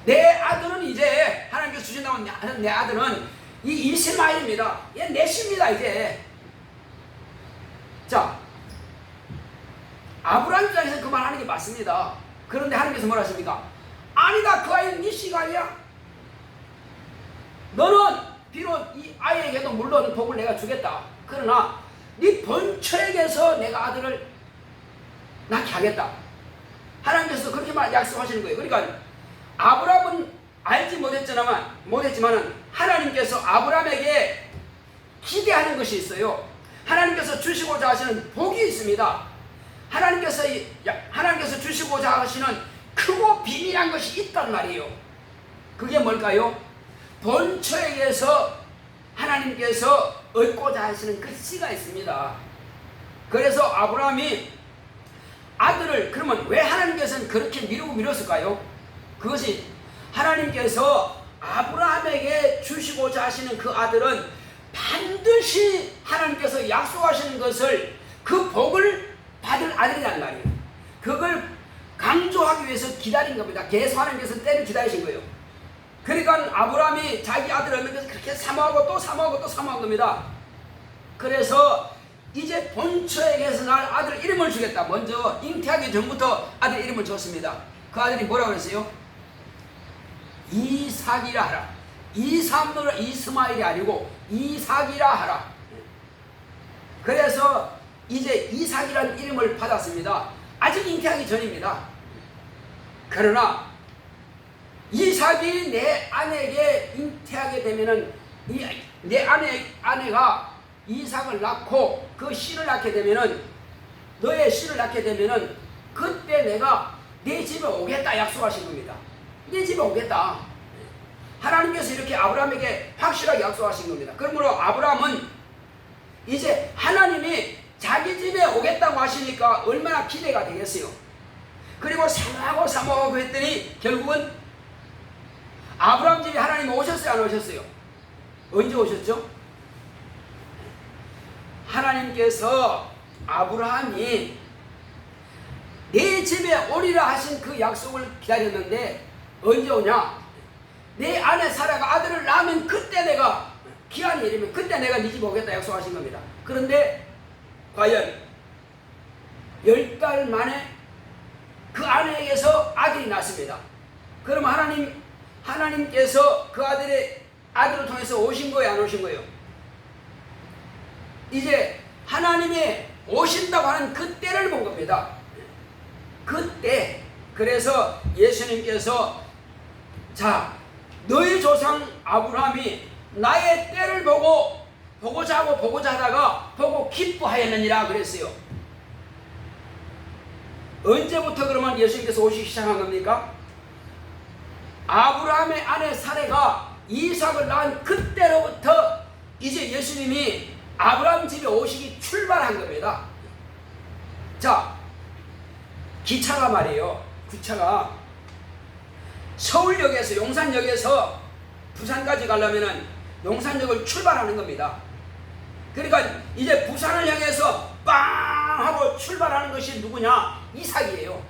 내 아들은 이제 하나님께서 주신다고 하는 내 아들은 이 이스마엘입니다. 얘 내십니다 이제. 자, 아브라함 입장에서 그 말 하는 게 맞습니다. 그런데 하나님께서 뭐라 하십니까? 아니다, 그 아이는 네 씨가 아니야. 너는 비록 이 아이에게도 물론 복을 내가 주겠다. 그러나 네 본처에게서 내가 아들을 낳게 하겠다. 하나님께서 그렇게 약속하시는 거예요. 그러니까 아브라함은 알지 못했지만은 하나님께서 아브라함에게 기대하는 것이 있어요. 하나님께서 주시고자 하시는 복이 있습니다. 하나님께서 주시고자 하시는 크고 비밀한 것이 있단 말이에요. 그게 뭘까요? 본처에게서 하나님께서 얻고자 하시는 그 씨가 있습니다. 그래서 아브라함이 아들을, 그러면 왜 하나님께서는 그렇게 미뤘을까요? 그것이 하나님께서 아브라함에게 주시고자 하시는 그 아들은 반드시 하나님께서 약속하시는 것을, 그 복을 받을 아들이란 말이에요. 그걸 강조하기 위해서 기다린 겁니다. 계속 하나님께서 때를 기다리신 거예요. 그러니까 아브라함이 자기 아들 얻는 것을 그렇게 사모하고 또 사모하고 또 사모한 겁니다. 그래서 이제 본처에게서 날 아들 이름을 주겠다. 먼저 잉태하기 전부터 아들 이름을 줬습니다. 그 아들이 뭐라고 그랬어요? 이삭이라 하라. 이스마일이 아니고 이삭이라 하라. 그래서 이제 이삭이라는 이름을 받았습니다. 아직 잉태하기 전입니다. 그러나 이삭이 내 아내에게 잉태하게 되면은 내 아내가 이삭을 낳고 그 씨를 낳게 되면은 너의 씨를 낳게 되면은 그때 내가 내 집에 오겠다 약속하신 겁니다. 내 집에 오겠다. 하나님께서 이렇게 아브라함에게 확실하게 약속하신 겁니다. 그러므로 아브라함은 이제 하나님이 자기 집에 오겠다고 하시니까 얼마나 기대가 되겠어요. 그리고 사모하고 했더니 결국은 아브라함 집에 하나님이 오셨어요, 안 오셨어요? 언제 오셨죠? 하나님께서 아브라함이 내 집에 오리라 하신 그 약속을 기다렸는데 언제 오냐? 내 아내 사라가 아들을 낳으면 그때 내가 기한이 이르면 그때 내가 네 집에 오겠다 약속하신 겁니다. 그런데 과연 10달 만에 그 아내에게서 아들이 났습니다. 그럼 하나님께서 그 아들을 통해서 오신 거예요, 안 오신 거예요? 이제 하나님이 오신다고 하는 그때를 본 겁니다. 그때. 그래서 예수님께서 자, 너희 조상 아브라함이 나의 때를 보고자 하다가 보고 기뻐하였느니라 그랬어요. 언제부터 그러면 예수님께서 오시기 시작한 겁니까? 아브라함의 아내 사레가 이삭을 낳은 그때로부터 이제 예수님이 아브라함 집에 오시기 출발한 겁니다. 자, 기차가 말이에요. 기차가 서울역에서 용산역에서 부산까지 가려면은 용산역을 출발하는 겁니다. 그러니까 이제 부산을 향해서 빵 하고 출발하는 것이 누구냐? 이삭이에요.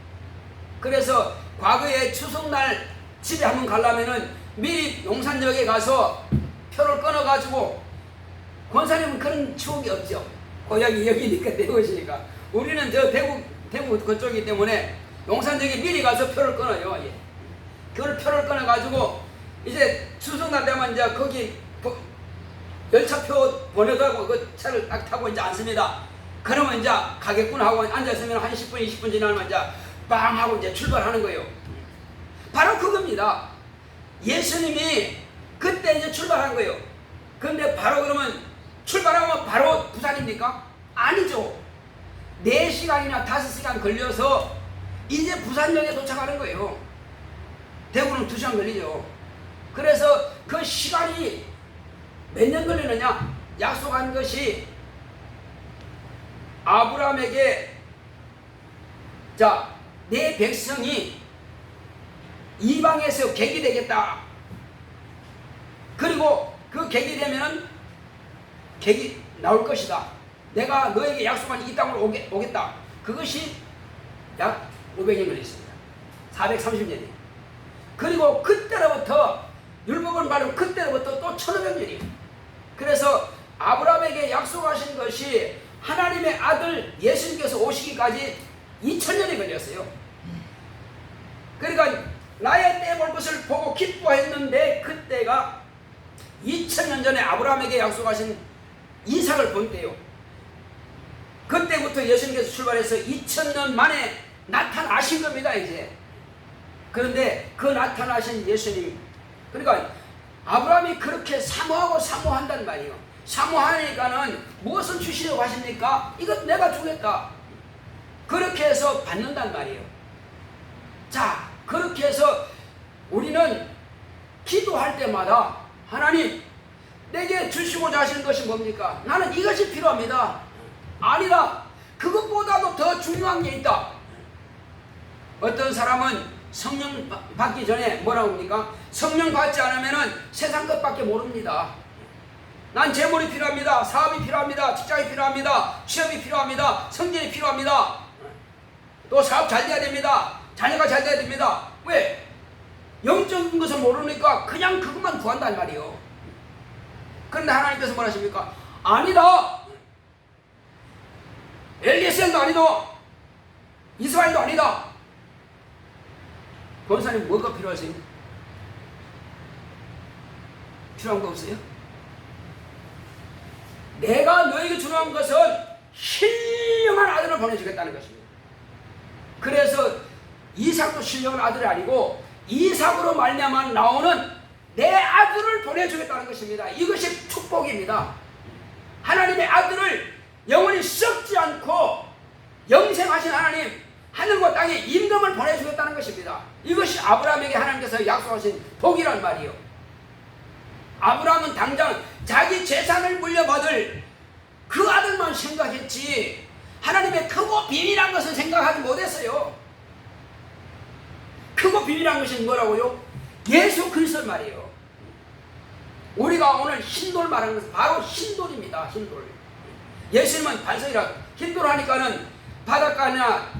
그래서 과거에 추석날 집에 한번 가려면은 미리 용산역에 가서 표를 끊어가지고, 권사님은 그런 추억이 없죠. 고향이 여기니까 대구시니까. 우리는 저 대구 그쪽이기 때문에 용산역에 미리 가서 표를 끊어요. 예. 그걸 표를 끊어가지고 이제 추석날 되면 이제 거기 열차표 보내더라고 그 차를 딱 타고 이제 앉습니다. 그러면 이제 가겠구나 하고 앉았으면 한 10분, 20분 지나면 이제 빵 하고 이제 출발하는 거예요. 바로 그겁니다. 예수님이 그때 이제 출발한 거예요. 그런데 바로 그러면 출발하면 바로 부산입니까? 아니죠. 4시간이나 5시간 걸려서 이제 부산역에 도착하는 거예요. 대구는 2시간 걸리죠. 그래서 그 시간이 몇 년 걸리느냐? 약속한 것이 아브라함에게 자, 내 백성이 이방에서 객이 되겠다. 그리고 그 객이 되면은 객이 나올 것이다. 내가 너에게 약속한 이 땅으로 오겠다. 그것이 약 500년 걸렸습니다. 430년이. 그리고 그때로부터 율법을 받은 그때로부터 또 1500년이에요. 그래서 아브라함에게 약속하신 것이 하나님의 아들 예수님께서 오시기까지 2000년이 걸렸어요. 그러니까 나의 때 볼 것을 보고 기뻐했는데 그때가 2000년 전에 아브라함에게 약속하신 이삭을 본 때요. 그때부터 예수님께서 출발해서 2000년 만에 나타나신 겁니다, 이제. 그런데 그 나타나신 예수님, 그러니까 아브라함이 그렇게 사모한단 말이에요. 사모하니까는 무엇을 주시려고 하십니까? 이것 내가 주겠다. 그렇게 해서 받는단 말이에요. 자, 그렇게 해서 우리는 기도할 때마다 하나님, 내게 주시고자 하시는 것이 뭡니까? 나는 이것이 필요합니다. 아니다. 그것보다도 더 중요한 게 있다. 어떤 사람은 성령 받기 전에 뭐라고 합니까? 성령 받지 않으면 세상 것밖에 모릅니다. 난 재물이 필요합니다. 사업이 필요합니다. 직장이 필요합니다. 취업이 필요합니다. 성전이 필요합니다. 또 사업 잘 돼야 됩니다. 자녀가 잘 돼야 됩니다. 왜? 영적인 것을 모르니까 그냥 그것만 구한단 말이에요. 그런데 하나님께서 뭐라 하십니까? 아니다. 엘리에셀도 아니다. 이스마엘도 아니다. 권사님 뭐가 필요하세요? 필요한 거 없어요? 내가 너에게 주는 것은 신령한 아들을 보내주겠다는 것입니다. 그래서 이삭도 신령한 아들이 아니고 이삭으로 말미암아 나오는 내 아들을 보내주겠다는 것입니다. 이것이 축복입니다. 하나님의 아들을 영원히 썩지 않고 영생하신 하나님, 하늘과 땅에 임금을 보내주겠다는 것입니다. 이것이 아브라함에게 하나님께서 약속하신 복이란 말이에요. 아브라함은 당장 자기 재산을 물려받을 그 아들만 생각했지 하나님의 크고 비밀한 것은 생각하지 못했어요. 크고 비밀한 것이 뭐라고요? 예수 그리스도 말이에요. 우리가 오늘 흰돌 말하는 것은 바로 흰돌입니다. 흰돌. 예수님은 반석이라 흰돌 하니까는 바닷가나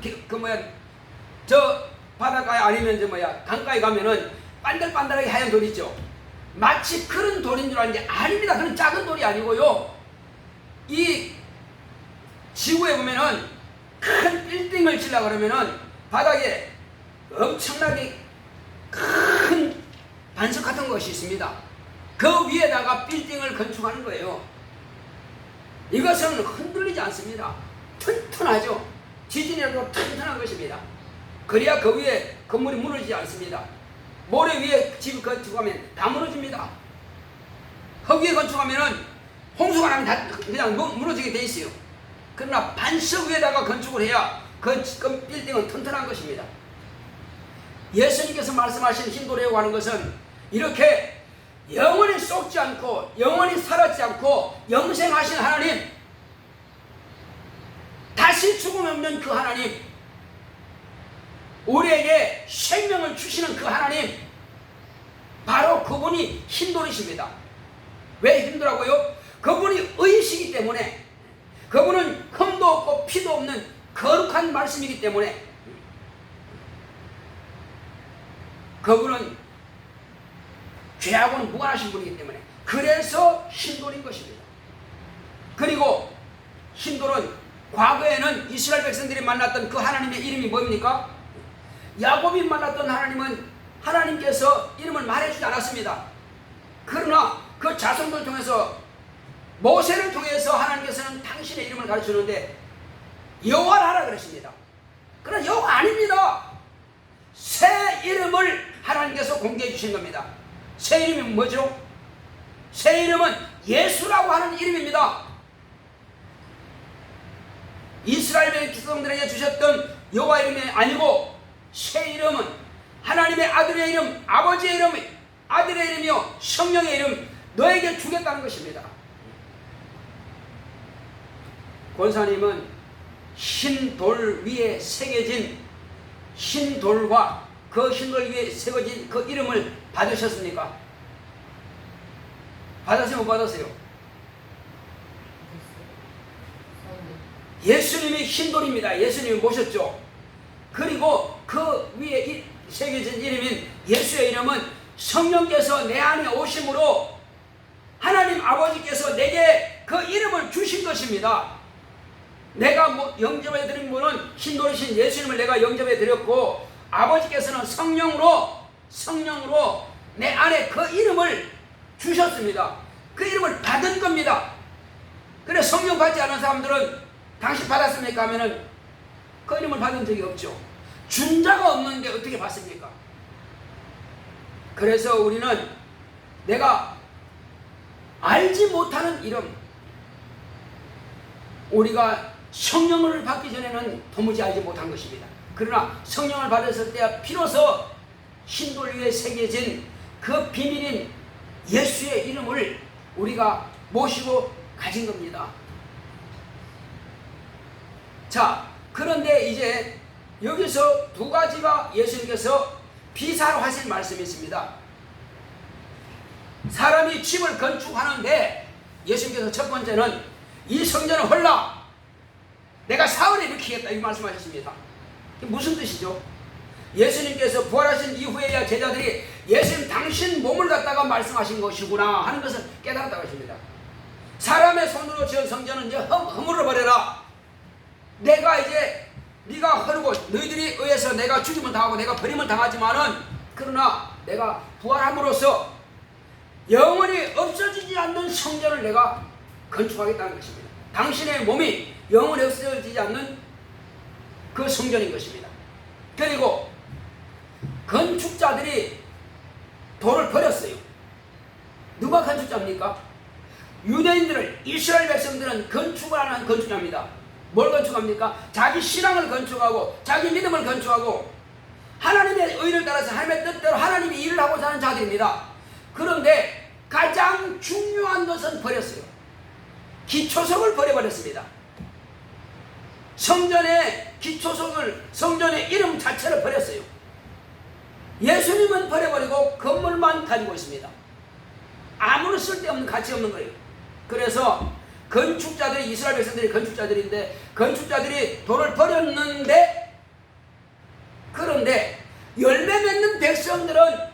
저 바닷가에 아니면 강가에 가면은 반들반들하게 하얀 돌 있죠. 마치 그런 돌인 줄 아는데 아닙니다. 그런 작은 돌이 아니고요. 이 지구에 보면은 큰 빌딩을 지려고 그러면은 바닥에 엄청나게 큰 반석 같은 것이 있습니다. 그 위에다가 빌딩을 건축하는 거예요. 이것은 흔들리지 않습니다. 튼튼하죠. 지진이라도 튼튼한 것입니다. 그래야 그 위에 건물이 무너지지 않습니다. 모래 위에 집을 건축하면 다 무너집니다. 흙 위에 건축하면은 홍수가 나면 다 그냥 무너지게 돼 있어요. 그러나 반석 위에다가 건축을 해야 그 빌딩은 튼튼한 것입니다. 예수님께서 말씀하신 흰돌이라고 하는 것은 이렇게 영원히 썩지 않고 영원히 사라지지 않고 영생하신 하나님, 다시 죽음 없는 그 하나님, 우리에게 생명을 주시는 그 하나님, 바로 그분이 흰돌이십니다. 왜 흰돌하고요? 그분이 의시기 때문에, 그분은 흠도 없고 피도 없는 거룩한 말씀이기 때문에, 그분은 죄하고는 무관하신 분이기 때문에 그래서 흰돌인 것입니다. 그리고 흰돌은 과거에는 이스라엘 백성들이 만났던 그 하나님의 이름이 뭡니까? 야곱이 만났던 하나님은 하나님께서 이름을 말해주지 않았습니다. 그러나 그 자손들 통해서 모세를 통해서 하나님께서는 당신의 이름을 가르치는데 여호와라 하라 그랬습니다. 그러나 여호와 아닙니다. 새 이름을 하나님께서 공개해 주신 겁니다. 새 이름이 뭐죠? 새 이름은 예수라고 하는 이름입니다. 이스라엘 백성들에게 주셨던 여호와 이름이 아니고 새 이름은 하나님의 아들의 이름, 아버지의 이름, 아들의 이름이요 성령의 이름 너에게 주겠다는 것입니다. 권사님은 흰 돌 위에 새겨진 흰 돌과 그 흰 돌 위에 새겨진 그 이름을 받으셨습니까? 받았어요? 못 받았어요? 예수님이 흰 돌입니다. 예수님이 모셨죠. 그리고 그 위에 새겨진 이름인 예수의 이름은 성령께서 내 안에 오심으로 하나님 아버지께서 내게 그 이름을 주신 것입니다. 내가 영접해 드린 분은 흰돌이신 예수님을 내가 영접해 드렸고, 아버지께서는 성령으로 내 안에 그 이름을 주셨습니다. 그 이름을 받은 겁니다. 그래 성령 받지 않은 사람들은 당신 받았습니까? 하면은 그 이름을 받은 적이 없죠. 준 자가 없는데 어떻게 받습니까? 그래서 우리는 내가 알지 못하는 이름, 우리가 성령을 받기 전에는 도무지 알지 못한 것입니다. 그러나 성령을 받았을 때야 비로소 흰돌 위에 새겨진 그 비밀인 예수의 이름을 우리가 모시고 가진 겁니다. 자, 그런데 이제 여기서 두 가지가 예수님께서 비사로 하실 말씀이 있습니다. 사람이 집을 건축하는데 예수님께서 첫 번째는 이 성전을 헐라 내가 사흘에 일으키겠다 이 말씀하셨습니다. 이게 무슨 뜻이죠? 예수님께서 부활하신 이후에야 제자들이 예수님 당신 몸을 갖다가 말씀하신 것이구나 하는 것을 깨달았다고 하십니다. 사람의 손으로 지은 성전은 이제 허물어 버려라. 내가 이제 네가 흐르고 너희들이 의해서 내가 죽임을 당하고 내가 버림을 당하지만은 그러나 내가 부활함으로써 영원히 없어지지 않는 성전을 내가 건축하겠다는 것입니다. 당신의 몸이 영원히 없어지지 않는 그 성전인 것입니다. 그리고 건축자들이 돌을 버렸어요. 누가 건축자입니까? 유대인들을, 이스라엘 백성들은 건축을 하는 건축자입니다. 뭘 건축합니까? 자기 신앙을 건축하고 자기 믿음을 건축하고 하나님의 의를 따라서 하나님의 뜻대로 하나님이 일을 하고자 하는 자들입니다. 그런데 가장 중요한 것은 버렸어요. 기초석을 버려버렸습니다. 성전의 기초석을, 성전의 이름 자체를 버렸어요. 예수님은 버려버리고 건물만 가지고 있습니다. 아무런 쓸데없는 가치 없는 거예요. 그래서 건축자들이, 이스라엘 백성들이 건축자들인데 건축자들이 돌을 버렸는데, 그런데 열매 맺는 백성들은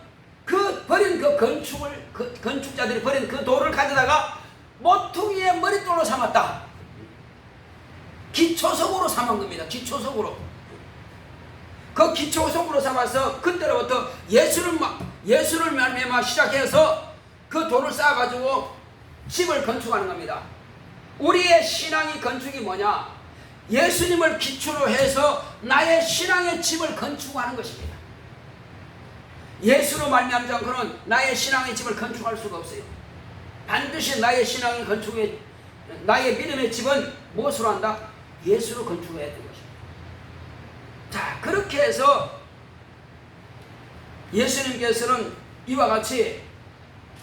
그 버린 그 건축을, 건축자들이 버린 그 돌을 가져다가 모퉁이의 머릿돌로 삼았다. 기초석으로 삼은 겁니다. 기초석으로. 그 기초석으로 삼아서 그때로부터 예수를 말미암아 시작해서 그 돌을 쌓아가지고 집을 건축하는 겁니다. 우리의 신앙이 건축이 뭐냐? 예수님을 기초로 해서 나의 신앙의 집을 건축하는 것입니다. 예수로 말미암지 않고는 나의 신앙의 집을 건축할 수가 없어요. 반드시 나의 신앙의 건축의, 나의 믿음의 집은 무엇으로 한다? 예수로 건축해야 되는 것입니다. 자, 그렇게 해서 예수님께서는 이와 같이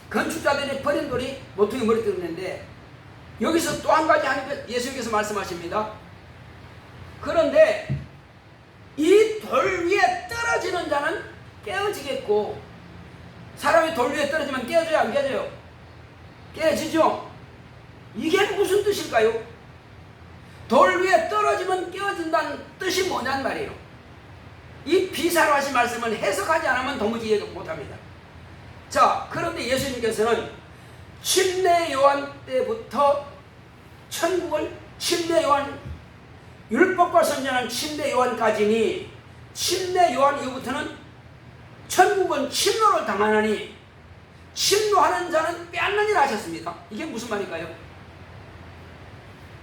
건축자들이 버린 돌이 모퉁이 머리띠였는데, 여기서 또 한 가지 하니까 예수님께서 말씀하십니다. 그런데 이 돌 위에 떨어지는 자는 깨어지겠고, 사람이 돌 위에 떨어지면 깨어져요, 안 깨어져요? 깨어지죠? 이게 무슨 뜻일까요? 돌 위에 떨어지면 깨어진다는 뜻이 뭐냐는 말이에요. 이 비사로 하신 말씀을 해석하지 않으면 도무지 이해 못합니다. 자, 그런데 예수님께서는 침례 요한 때부터 천국을, 침례 요한, 율법과 선전한 침례 요한까지니, 침례 요한 이후부터는 천국은 침노를 당하나니 침노하는 자는 빼앗느니라 하셨습니다. 이게 무슨 말일까요?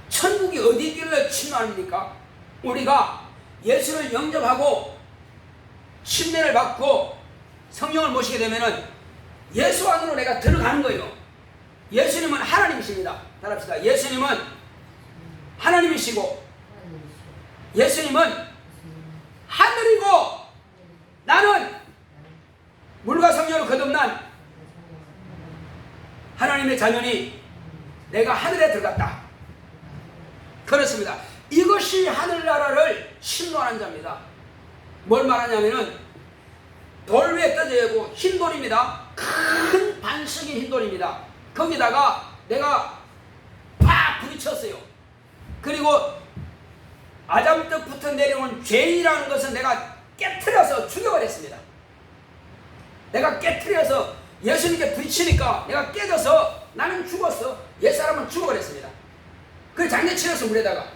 천국이 어디 있길래 침노합니까? 우리가 예수를 영접하고 침례를 받고 성령을 모시게 되면은 예수 안으로 내가 들어가는 거예요. 예수님은 하나님이십니다. 따라합시다. 예수님은 하나님이시고 예수님은 하늘이고 나는 물과 성령으로 거듭난 하나님의 자녀니 내가 하늘에 들어갔다. 그렇습니다. 이것이 하늘나라를 침노하는 자입니다. 뭘 말하냐면은 돌 위에 떠져 있고 흰 돌입니다. 큰 반석이 흰 돌입니다. 거기다가 내가 팍 부딪혔어요. 그리고 아담 때부터 내려온 죄이라는 것은 내가 깨트려서 죽여버렸습니다. 내가 깨트려서 예수님께 부딪히니까 내가 깨져서 나는 죽었어. 옛사람은 죽어버렸습니다. 그 장례치러서 물에다가.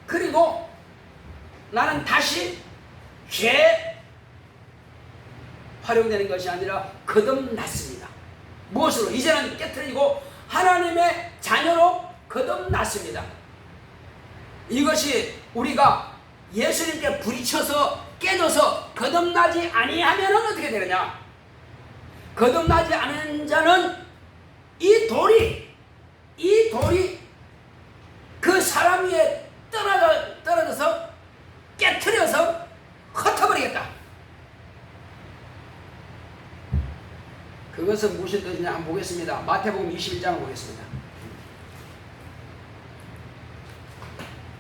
그리고 나는 다시 죄 활용되는 것이 아니라 거듭났습니다. 무엇으로? 이제는 깨트리고 하나님의 자녀로 거듭났습니다. 이것이 우리가 예수님께 부딪혀서 깨져서 거듭나지 아니하면 어떻게 되느냐? 거듭나지 않은 자는 이 돌이 그 사람 위에 떨어져서 깨트려서 흩어버리겠다. 그것은 무슨 뜻이냐 한번 보겠습니다. 마태복음 21장을 보겠습니다.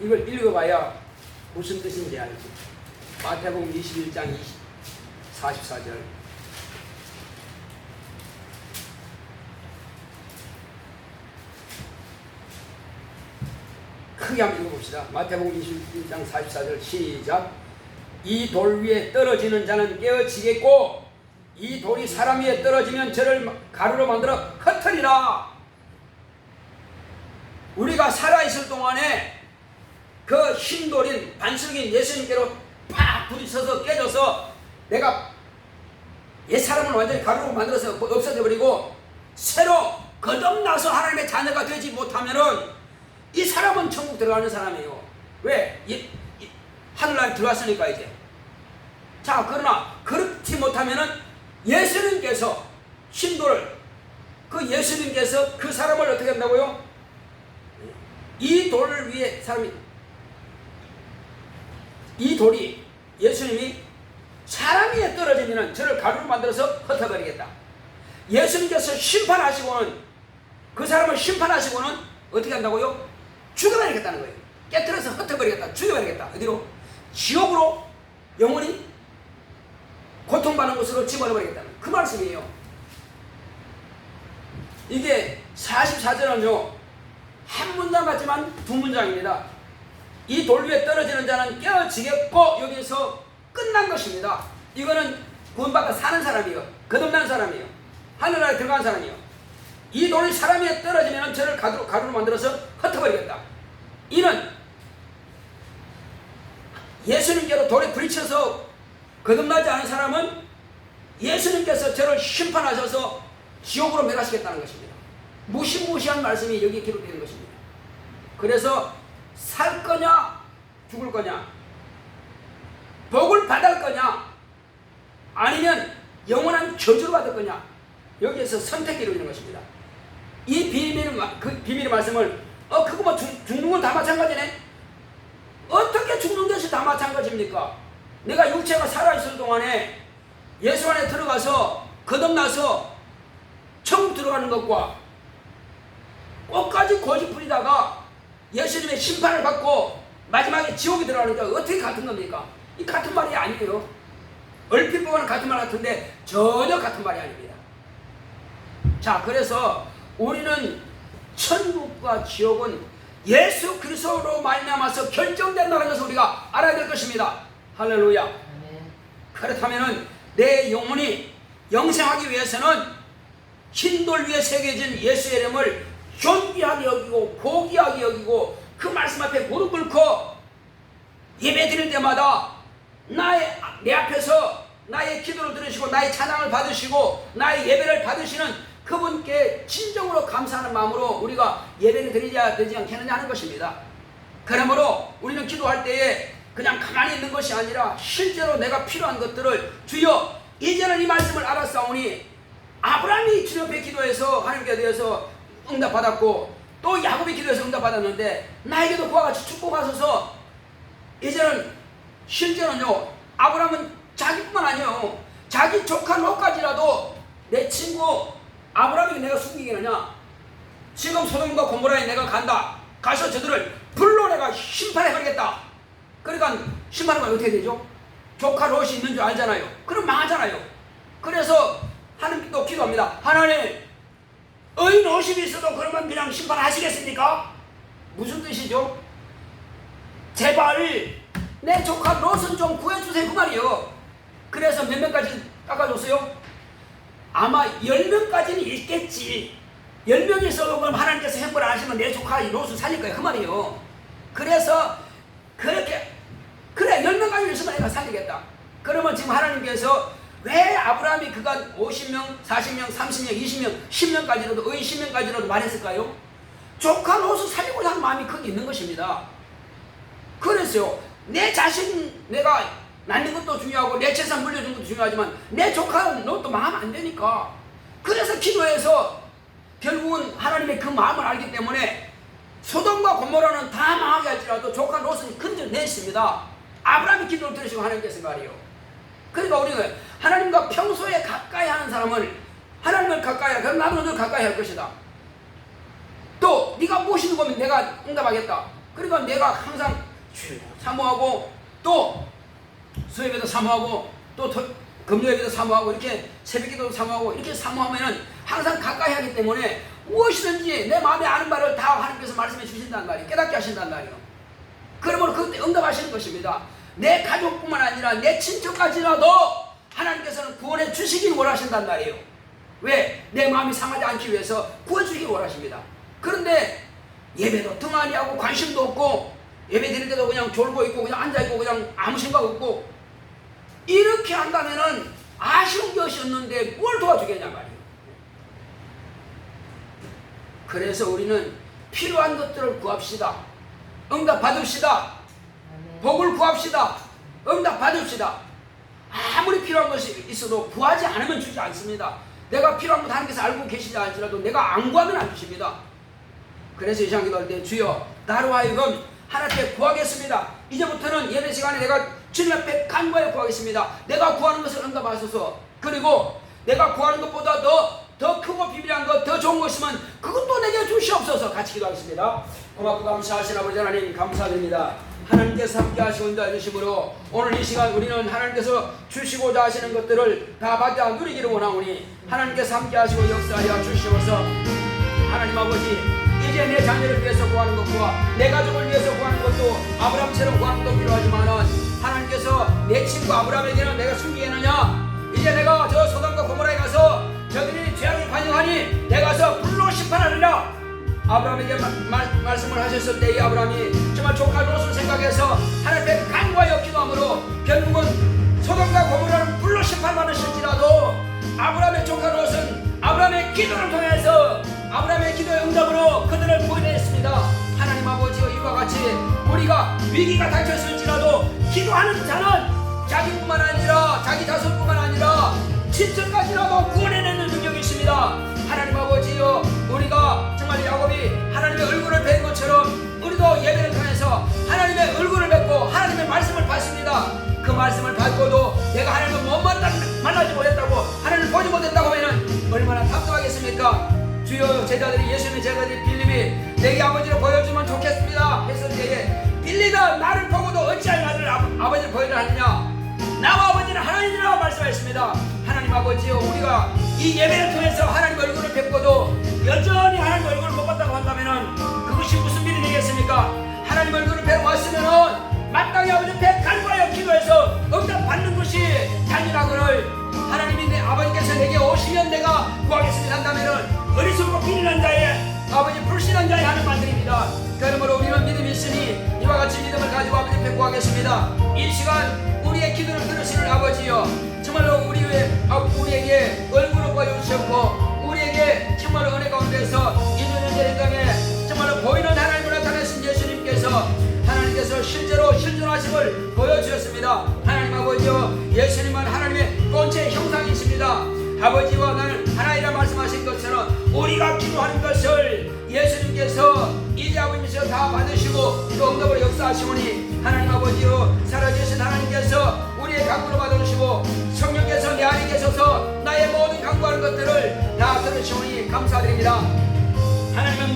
이걸 읽어봐야 무슨 뜻인지 알지. 마태복음 21장 44절. 크게 한번 읽어봅시다. 마태복음 21장 44절 시작. 이 돌 위에 떨어지는 자는 깨어지겠고 이 돌이 사람 위에 떨어지면 저를 가루로 만들어 흩으리라. 우리가 살아있을 동안에 그 흰돌인 반석인 예수님께로 팍 부딪혀서 깨져서 내가 옛사람을 완전히 가루로 만들어서 없어져 버리고 새로 거듭나서 하나님의 자녀가 되지 못하면은 이 사람은 천국 들어가는 사람이에요. 왜? 하늘나라에 들어왔으니까 이제. 자, 그러나 그렇지 못하면은 예수님께서 흰돌을 그 예수님께서 그 사람을 어떻게 한다고요? 이 돌 위에 사람이 이 돌이 예수님이 사람 위에 떨어지면 저를 가루로 만들어서 흩어버리겠다. 예수님께서 심판하시고는 그 사람을 심판하시고는 어떻게 한다고요? 죽여버리겠다는 거예요. 깨뜨려서 흩어버리겠다. 죽여버리겠다. 어디로? 지옥으로 영원히 고통받는 곳으로 집어넣어버리겠다는 그 말씀이에요. 이게 44절은요 한 문장 같지만 두 문장입니다. 이 돌 위에 떨어지는 자는 깨어지겠고 여기서 끝난 것입니다. 이거는 구원받아 사는 사람이에요. 거듭난 사람이에요. 하늘나라에 들어간 사람이에요. 이 돌이 사람 위에 떨어지면 저를 가루로 만들어서 흩어버리겠다. 이는 예수님께로 돌에 부딪혀서 거듭나지 않은 사람은 예수님께서 저를 심판하셔서 지옥으로 멸하시겠다는 것입니다. 무시무시한 말씀이 여기에 기록되는 것입니다. 그래서 살 거냐 죽을 거냐, 복을 받을 거냐 아니면 영원한 저주를 받을 거냐, 여기에서 선택이 이루어지는 것입니다. 이 비밀의 말씀을 그거 뭐 죽는 건 다 마찬가지네. 어떻게 죽는 것이 다 마찬가지입니까? 내가 육체가 살아있을 동안에 예수 안에 들어가서 거듭나서 천국 들어가는 것과 끝까지 고집부리다가 예수님의 심판을 받고 마지막에 지옥에 들어가는 게 어떻게 같은 겁니까? 이 같은 말이 아니에요. 얼핏 보면 같은 말 같은데 전혀 같은 말이 아닙니다. 자, 그래서 우리는 천국과 지옥은 예수 그리스도로 말미암아서 결정된다는 것을 우리가 알아야 될 것입니다. 할렐루야. 그렇다면 내 영혼이 영생하기 위해서는 흰돌 위에 새겨진 예수의 이름을 존귀하게 여기고 고귀하게 여기고 그 말씀 앞에 무릎 꿇고 예배 드릴 때마다 내 앞에서 나의 기도를 들으시고 나의 찬양을 받으시고 나의 예배를 받으시는 그분께 진정으로 감사하는 마음으로 우리가 예배를 드리자 되지 않겠느냐 하는 것입니다. 그러므로 우리는 기도할 때에 그냥 가만히 있는 것이 아니라 실제로 내가 필요한 것들을 주여 이제는 이 말씀을 알았사오니 아브라함이 주님의 기도해서 하나님께 대해서 응답받았고 또 야곱이 기도해서 응답받았는데 나에게도 그와 같이 축복하소서. 이제는 실제로는요 아브라함은 자기뿐만 아니에요 자기 조카 롯까지라도 내 친구 아브라함에게 내가 숨기겠느냐. 지금 소돔과 고모라에 내가 간다. 가서 저들을 불로 내가 심판해버리겠다. 그러니까 심판하면 어떻게 되죠? 조카 롯이 있는 줄 알잖아요. 그럼 망하잖아요. 그래서 하나님도 기도합니다. 하나님 의인 50이 있어도 그러면 그냥 심판하시겠습니까? 무슨 뜻이죠? 제발 내 조카 롯은 좀 구해주세요 그 말이에요. 그래서 몇 명까지 깎아줬어요? 아마 10명까지는 있겠지. 10명이 있어도 그럼 하나님께서 행복을 안 하시면 내 조카 롯을 살릴 거예요 그 말이에요. 그래서 그렇게 그래 10명까지 있으면 내가 살리겠다. 그러면 지금 하나님께서 왜 아브라함이 그간 50명, 40명, 30명, 20명, 10명까지라도 의인 10명까지라도 말했을까요? 조카 롯을 살리고자 하는 마음이 거기 있는 것입니다. 그래서요 내 자신 내가 낳는 것도 중요하고 내 재산 물려준 것도 중요하지만 내 조카 롯도 망하면 안 되니까 그래서 기도해서 결국은 하나님의 그 마음을 알기 때문에 소돔과 고모라는 다 망하게 할지라도 조카 롯은 건져냈습니다. 아브라함이 기도를 들으시고 하나님께서 말이에요. 그러니까 우리는 하나님과 평소에 가까이 하는 사람을 하나님을 가까이 하라. 그럼 나도 널 가까이 할 것이다. 또 네가 모시는 거면 내가 응답하겠다. 그러니까 내가 항상 사모하고 또 수요일에도 사모하고 또 금요일에도 사모하고 이렇게 새벽에도 사모하고 이렇게 사모하면은 항상 가까이 하기 때문에 무엇이든지 내 마음에 아는 바를 다 하나님께서 말씀해 주신단 말이에요. 깨닫게 하신단 말이에요. 그러므로 그때 응답하시는 것입니다. 내 가족뿐만 아니라 내 친척까지라도 하나님께서는 구원해 주시길 원하신단 말이에요. 왜? 내 마음이 상하지 않기 위해서 구해주시길 원하십니다. 그런데 예배도 등한히 하고 관심도 없고 예배 드릴 때도 그냥 졸고 있고 그냥 앉아있고 그냥 아무 생각 없고 이렇게 한다면은 아쉬운 것이 없는데 뭘 도와주겠냐 말이에요. 그래서 우리는 필요한 것들을 구합시다. 응답 받읍시다. 복을 구합시다. 응답 받읍시다. 아무리 필요한 것이 있어도 구하지 않으면 주지 않습니다. 내가 필요한 것 하나님께서 알고 계시지 않지라도 내가 안 구하면 안 주십니다. 그래서 이 시간 기도할 때 주여 나로 하여금 하나님께 구하겠습니다. 이제부터는 예배 시간에 내가 주님 앞에 간구하여 구하겠습니다. 내가 구하는 것을 응답하소서. 그리고 내가 구하는 것보다 더 크고 비밀한 것, 더 좋은 것 있으면 그것도 내게 주시옵소서. 같이 기도하겠습니다. 고맙고 감사하신 아버지 하나님 감사드립니다. 하나님께서 함께 하시고 인도해 주심으로 오늘 이 시간 우리는 하나님께서 주시고자 하시는 것들을 다 받아 누리기를 원하오니 하나님께서 함께 하시고 역사하여 주시옵소서. 하나님 아버지 이제 내 자녀를 위해서 구하는 것과 내 가족을 위해서 구하는 것도 아브라함처럼 구하는 것도 필요하지만은 하나님께서 내 친구 아브라함에게는 내가 숨기겠느냐? 이제 내가 저 소돔과 고모라에 가서 저들이 죄악을 반영하니 내가 가서 불로 심판하리라. 아브라함에게 말씀을 하셨을 때 이 아브라함이 정말 조카 롯을 생각해서 하나님 앞에 간구하여 기도함으로 결국은 소돔과 고모라는 불로 심판받으실지라도 아브라함의 조카 롯은 아브라함의 기도를 통해서 아브라함의 기도의 응답으로 그들을 구원했습니다. 하나님 아버지와 이와 같이 우리가 위기가 닥쳤을지라도 기도하는 자는 자기뿐만 아니라 자기 자손뿐만 아니라 친척까지라도 구원해내는 능력이 있습니다. 하나님 아버지여 우리가 정말 야곱이 하나님의 얼굴을 뵌 것처럼 우리도 예배를 통해서 하나님의 얼굴을 뵙고 하나님의 말씀을 받습니다. 그 말씀을 받고도 내가 하나님을 못 만나지 못했다고 하나님을 보지 못했다고 하면 얼마나 답답하겠습니까? 주여 제자들이 예수님의 제자들이 빌립이 내게 아버지를 보여주면 좋겠습니다 했을 때에 빌립아 나를 보고도 어찌하여 나를 아버지를 보여주려 하느냐 나와 아버지는 하나님이라고 말씀하셨습니다. 하나님 아버지여 우리가 이 예배를 통해서 하나님 얼굴을 뵙고도 여전히 하나님 얼굴을 못 봤다고 한다면 그것이 무슨 일이 되겠습니까? 하나님 얼굴을 뵈러 왔으면 마땅히 아버지 앞에 간구하여 기도해서 응답 받는 것이 당연하거늘 하나님이 내 아버지께서 내게 오시면 내가 구하겠습니다 한다면 어리석고 비리한 자의 아버지 불신한 자의 하는 말들입니다. 그러므로 우리는 믿음이 있으니 이와 같이 믿음을 가지고 아버지 앞에 구하겠습니다. 이 시간 우리의 기도를 들으시는 아버지여 정말로 우리에게 얼굴을 보여주셨고 우리에게 정말 은혜 가운데서 2주년 예배당에 정말로 보이는 하나님을 나타내신 예수님께서 하나님께서 실제로 실존하심을 보여주셨습니다. 하나님 아버지여 예수님은 하나님의 본체 형상이십니다. 아버지와 나는 하나이라 말씀하신 것처럼 우리가 기도하는 것을 예수님께서 이제 아버지께서 다 받으시고 또 응답으로 역사하시오니 하나님 아버지여 살아계신 하나님께서 우리의 간구를 받아주시고 성령께서 내 안에 계셔서 나의 모든 간구하는 것들을 다 들으시오니 감사드립니다. 하나님은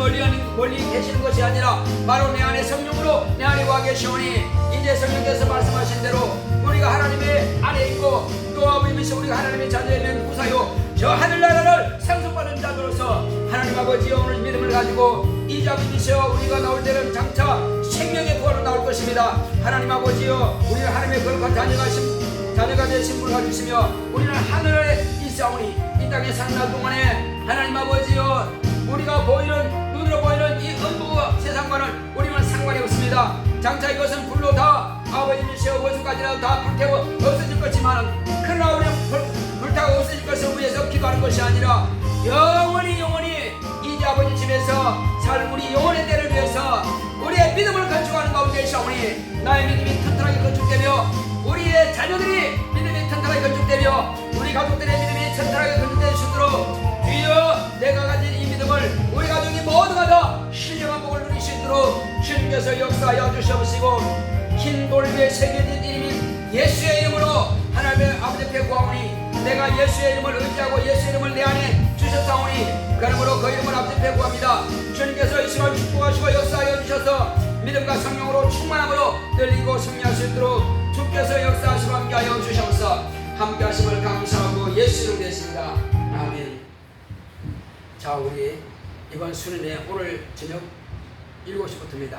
멀리 계시는 것이 아니라 바로 내 안에 성령으로 내 안에 와 계시오니 이제 성령께서 말씀하신 대로 우리가 하나님의 안에 있고 또 아버지께서 우리가 하나님의 자녀이면 구사요 저 하늘나라를 상속받은 자들로서 하나님 아버지여 오늘 믿음을 가지고 이제 아버지께서 우리가 나올 때는 장차 생명의 부활로 나올 것입니다. 하나님 아버지여 우리는 하나님의 거룩한 자녀가 되신 분을 가지시며 우리는 하늘에 있사오니 이 땅에 사는 날 동안에 하나님 아버지여 우리가 눈으로 보이는 이 음부 세상과는 우리는 상관이 없습니다. 장차 이것은 불로 다 아버지께서 원수까지라도 다 불태워 없어질 것이지만 그러나 우리는 불타고 없어질 것을 위해서 기도하는 것이 아니라 영원히 이제 아버지 집에서 살 우리 영혼의 때를 위해서 우리의 믿음을 건축하는 가운데 있사오니 나의 믿음이 튼튼하게 건축되며 우리의 자녀들이 믿음이 튼튼하게 건축되며 우리 가족들의 믿음이 튼튼하게 건축될 수 있도록 주여 내가 가진 이 믿음을 우리 가족이 모두가 다 신령한 복을 누릴 수 있도록 주님께서 역사하여 주시옵시고 흰 돌 위에 새겨진 이름인 예수의 이름으로 하나님의 아버지 앞에 구하오니 내가 예수의 이름을 의지하고 예수의 이름을 내 안에 주셨사오니 그러므로 그 이름을 아버지 앞에 구합니다. 주님께서 이 시간 축복하시고 역사하여 주셔서 믿음과 성령으로 충만함으로 늘리고 승리할 수 있도록 주께서 역사하시고 함께하여 주셔서 함께하심을 감사하고 예수 이름으로 되십니다. 아멘. 자 우리 이번 수련회 오늘 저녁 7시부터입니다.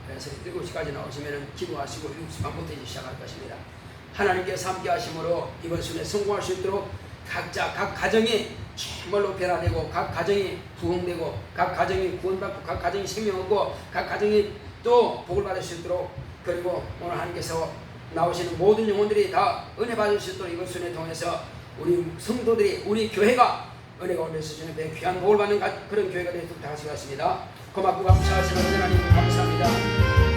그래서 7시까지 나오시면 기도하시고 7시 반부터 이제 시작할 것입니다. 하나님께서 함께 하심으로 이번 순회 성공할 수 있도록 각자 각 가정이 정말로 변화되고 각 가정이 부흥되고 각 가정이 구원받고 각 가정이 생명 얻고 각 가정이 또 복을 받을 수 있도록, 그리고 오늘 하나님께서 나오시는 모든 영혼들이 다 은혜 받을 수 있도록 이번 순회 통해서 우리 성도들이, 우리 교회가 은혜가 올려서 주는 귀한 복을 받는 그런 교회가 되도록 다 하시겠습니다. 고맙고 감사하시는 하나님 감사합니다.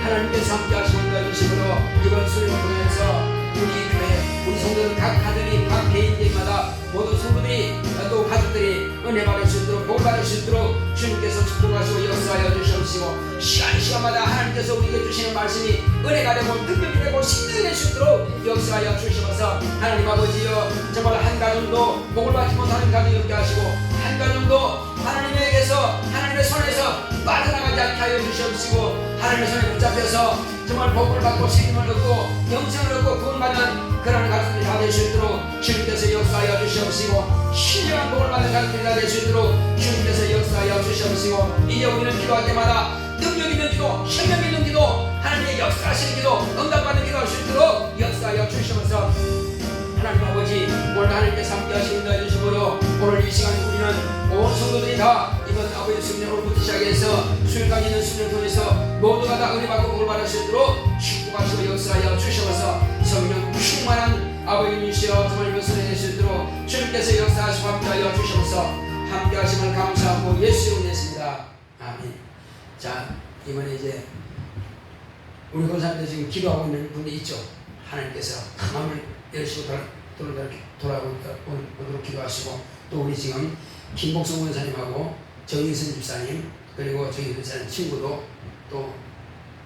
하나님께서 함께 하시는 것으로 이번 수련을 통해서 우리 교회, 우리 성도들 각 가정이 각 개인들마다 모든 성도들이 또 가족들이 은혜 받을 수 있도록 복을 받을 수 있도록 주님께서 축복하시고 역사하여 주시옵시고, 시간마다 하나님께서 우리에게 주시는 말씀이 은혜가 되고 능력이 되고 신능이 될 수 있도록 역사하여 주시면서 하나님 아버지여, 정말 한 가정도 복을 받지 못하는 가정이 없게 하시고 한 가정도 하나님에게서 하나님의 손에서 빠져나가지 않게 하여 주시옵시고, 하나님의 손에 붙잡혀서 정말 복을 받고 생명을 얻고 영생을 얻고 구원받는 그런 가족들이 다 될 수 있도록 주님께서 역사하여 주시옵시고, 신령한 복을 받는 가족들이 다 될 수 있도록 주님께서 역사하여 주시옵시고, 이제 우리는 기도할 때마다 능력 있는 기도, 생명 있는 기도, 하나님의 역사하시는 기도, 응답받는 기도 할 수 있도록 역사하여 주시면서 하나님 아버지, 오늘 하나님께서 함께 하시는 날 주시므로 오늘 이 시간 우리는 온 성도들이 다 이번 아버지 수련회로부터 시작해서 수련까지 있는 수련을 통해서 모두가 다 은혜 받고 복을 받을 수 있도록 축복하시고 역사하여 주시면서 성령 충만한 아버지이시여 정말 이번 수련회 될 수 있도록 주님께서 역사하시고 함께하여 주시면서 함께 하심을 감사하고 예수 이름으로 했습니다. 아멘. 자, 이번에 이제 우리 권사님들 지금 기도하고 있는 분이 있죠. 하나님께서 마음을 열심히 돌아오도록 기도하시고, 또 우리 지금 김복성 권사님하고 정희선 집사님, 그리고 정희선 집사님 친구도 또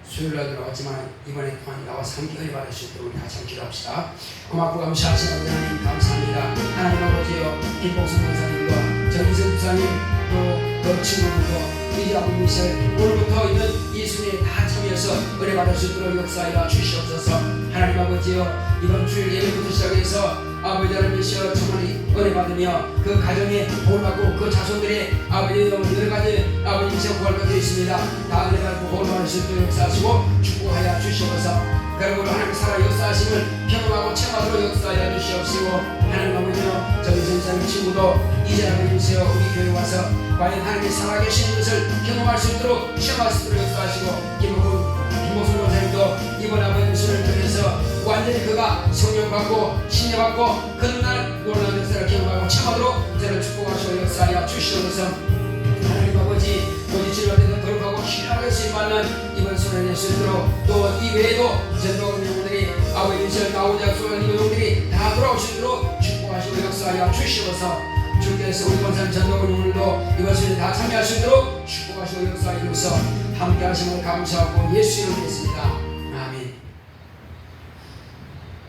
수요일날 들어왔지만 이번에 또한 나와서 함께 은혜 받을 수 있도록 우리 같이 기도합시다. 고맙고 감사하시는 하나님 감사합니다. 하나님 아버지여, 김복성 권사님과 정희선 집사님 또 그 친구들도 이제 아버지 오늘부터 있는 이 순위에 다 참여해서 은혜 받을 수 있도록 역사하여 주시옵소서. 하나님 아버지여, 이번 주일 예배부터 시작해서 아버지 하나님이시여 정말 은혜 받으며 그 가정에 복을 받고 그 자손들의 아버지 여러가지 아버지이시여 구할 것들이 있습니다. 다 은혜 받고 복을 받을 수 있도록 역사하시고 축복하여 주시옵소서. 그리고 하나님 살아 역사하심을 경험하고 체험하도록 역사하여 주시옵시고, 하나님 아버지여, 저희 전사님 친구도 이제 아버지이시여 우리 교회에 와서 과연 하나님이 살아계시는 것을 경험할 수 있도록 체험할 수 있도록 역사하시고, 김복순 권사님도 이번 아버지 수련을 통해서 완전히 그가 성령 받고 신뢰 받고 그날 놀라운 역사를 경험하고 체험하도록 저를 축복하시고 역사하여 주시옵소서. 하나님 아버지, 오직 진료되는 거룩하고 신뢰할 수 있는 이번 수련을 낼 수 있도록, 또 이 외에도 전도원 영혼들이 아버지 절 나오자 약속한 영혼들이 다 돌아올 수 있도록 축복하시고 역사하여 주시옵소서. 주께서 우리 권사님 전도원 영혼들도 이번 수련에 다 참여할 수 있도록 축복하시고 역사하여 주셔서 함께 하심을 감사하고 예수 이름으로 했습니다. 아멘.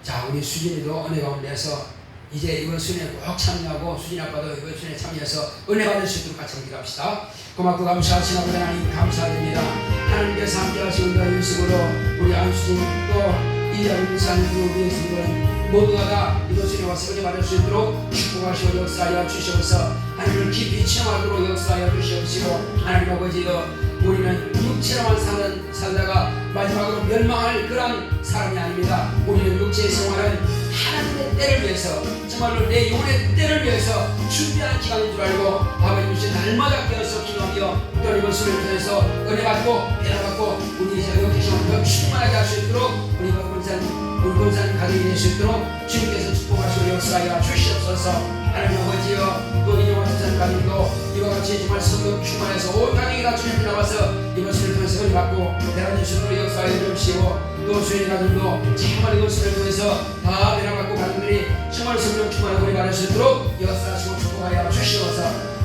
자, 우리 수진이도 은혜 가운데서 이제 이번 수련에 꼭 참여하고, 수진 아빠도 이번 수련에 참여해서 은혜 받을 수 있도록 같이 기도합시다. 고맙고 감사하신 아버지 하나님 감사드립니다. 하나님께서 함께 하시는 것 인식으로 우리 안수진 또 이아버지 사님 우리 예수님은 모두가 다 이번 수련에 와서 은혜 받을 수 있도록 축복하시고 역사하여 주시옵소서. 하나님을 깊이 체험하도록 역사하여 주시옵시고, 하나님 아버지여, 우리는 육체로만 살다가 마지막으로 멸망할 그런 사람이 아닙니다. 우리는 육체의 생활은 하나님의 때를 위해서, 정말로 내 영혼의 때를 위해서 준비하는 기간인 줄 알고 아버지 주신 날마다 깨어서 기도하며 또 이번 수련을 통해서 은혜 받고 배려 받고 우리 이제 여기 더 충만하게 할 수 있도록 우리 권사님 가족이 될 수 있도록 주님께서 축복하시고 역사하여 주시옵소서. 하나님 아버지여, 또 이영환 권사님 가족도 이와 같이 정말 성령 충만해서 온 가족이 다 주님 앞에 나와서 이번 수련을 통해서 은혜 받고 배려 주시도록 역사하여 주시고, 또 수련의 가족도 정말 이번 수련을 통해서 다 배려 받고 가족들이 정말 성령 충만하고 은혜 받을 수 있도록 역사하시고 축복하여 주시옵소서.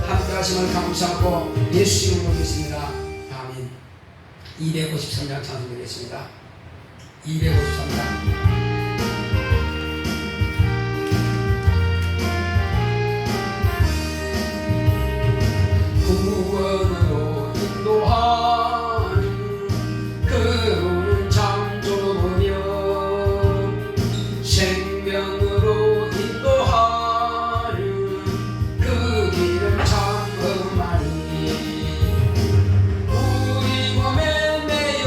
함께 하심을 감사하고 예수 이름으로 믿습니다. 아멘. 253장 찬송드리겠습니다. 253장. 구원으로 인도하는 그분은 창조부며 생명으로 인도하는 그 길은 참 험하니 우리 몸에 매여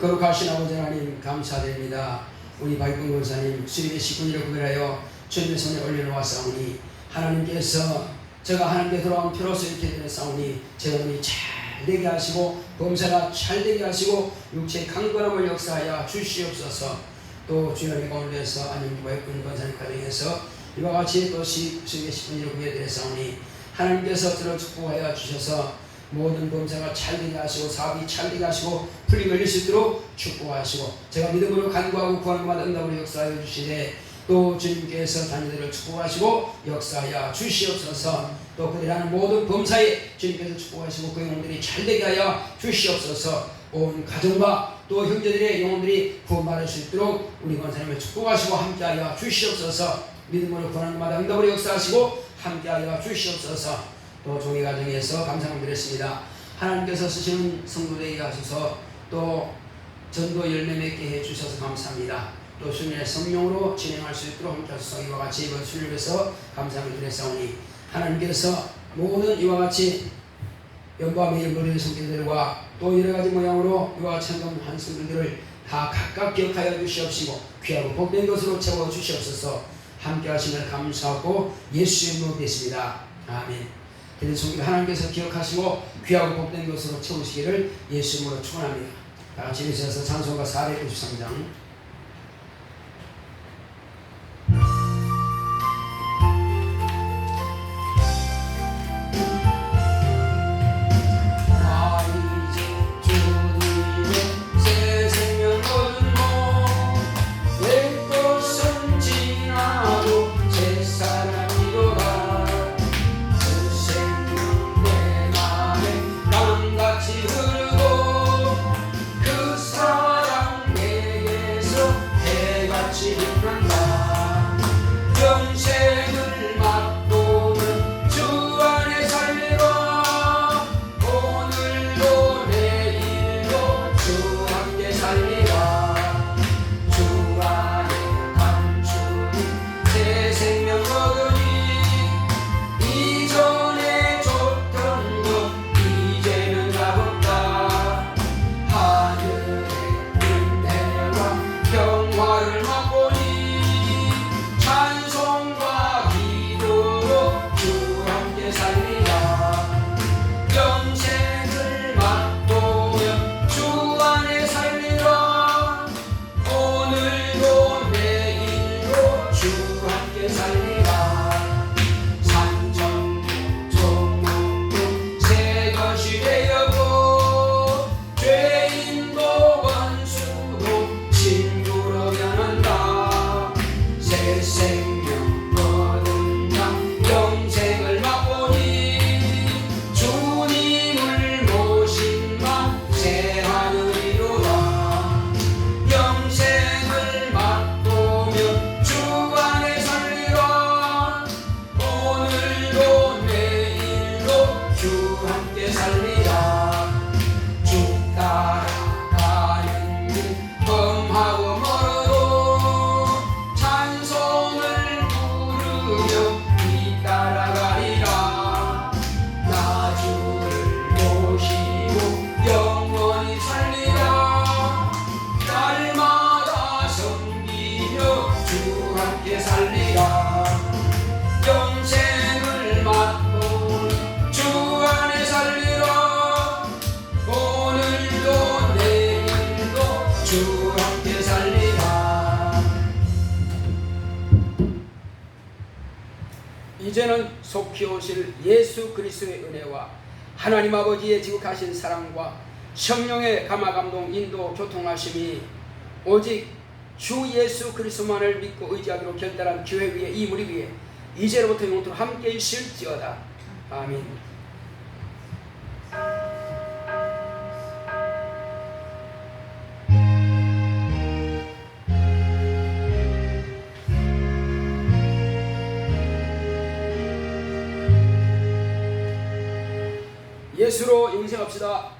거룩하신 아버지 하나님 감사드립니다. 우리 박익봉 권사님 수립의 시군이라고 구별하여 주님의 손에 올려놓았사오니 하나님께서 제가 하나님께 돌아온 표로서 이렇게 되었사오니 제 몸이 잘 되게 하시고 범사가 잘 되게 하시고 육체의 강건함을 역사하여 주시옵소서. 또 주님의 가운데서 안영주 박익봉 권사님 가정에서 이와 같이 또 수립의 시군이라고 구별되었사오니 하나님께서 저를 축복하여 주셔서 모든 범사가 찰되게 하시고 사업이 찰되게 하시고 풀리 걸릴 수 있도록 축복하시고 제가 믿음으로 간구하고 구하는 것마다 응답으로 역사하여 주시되 또 주님께서 자녀들을 축복하시고 역사하여 주시옵소서. 또 그들하는 모든 범사에 주님께서 축복하시고 그 영혼들이 찰되게 하여 주시옵소서. 온 가정과 또 형제들의 영혼들이 구원받을 수 있도록 우리 권사님을 축복하시고 함께하여 주시옵소서. 믿음으로 구하는 것마다 응답으로 역사하시고 함께하여 주시옵소서. 또 종의 가정에서 감사함을 드렸습니다. 하나님께서 쓰시는 성도되게 하셔서 또 전도 열매 맺게 해주셔서 감사합니다. 또 수련의 성령으로 진행할 수 있도록 함께 하소서. 이와 같이 이번 수련에서 감사함을 드렸사오니 하나님께서 모든 이와 같이 연밤의 일부의 성도들과 또 여러가지 모양으로 이와 같이 한 성도들을 다 각각 기억하여 주시옵시고 귀하고 복된 것으로 채워주시옵소서. 함께 하시면 감사하고 예수의 이름으로 뵙습니다. 아멘. 그런 성도 하나님께서 기억하시고 귀하고 복된 것으로 채우시기를 예수 이름으로 축원합니다. 다 같이 일어서서 찬송가 493장 이제는 속히 오실 예수 그리스도의 은혜와 하나님 아버지의 지극하신 사랑과 성령의 감화감동 인도 교통하심이 오직 주 예수 그리스도만을 믿고 의지하기로 결단한 교회 위에 이 무리 위에 이제로부터 영원토록 함께 있을지어다. 아멘. 예수로 영생합시다.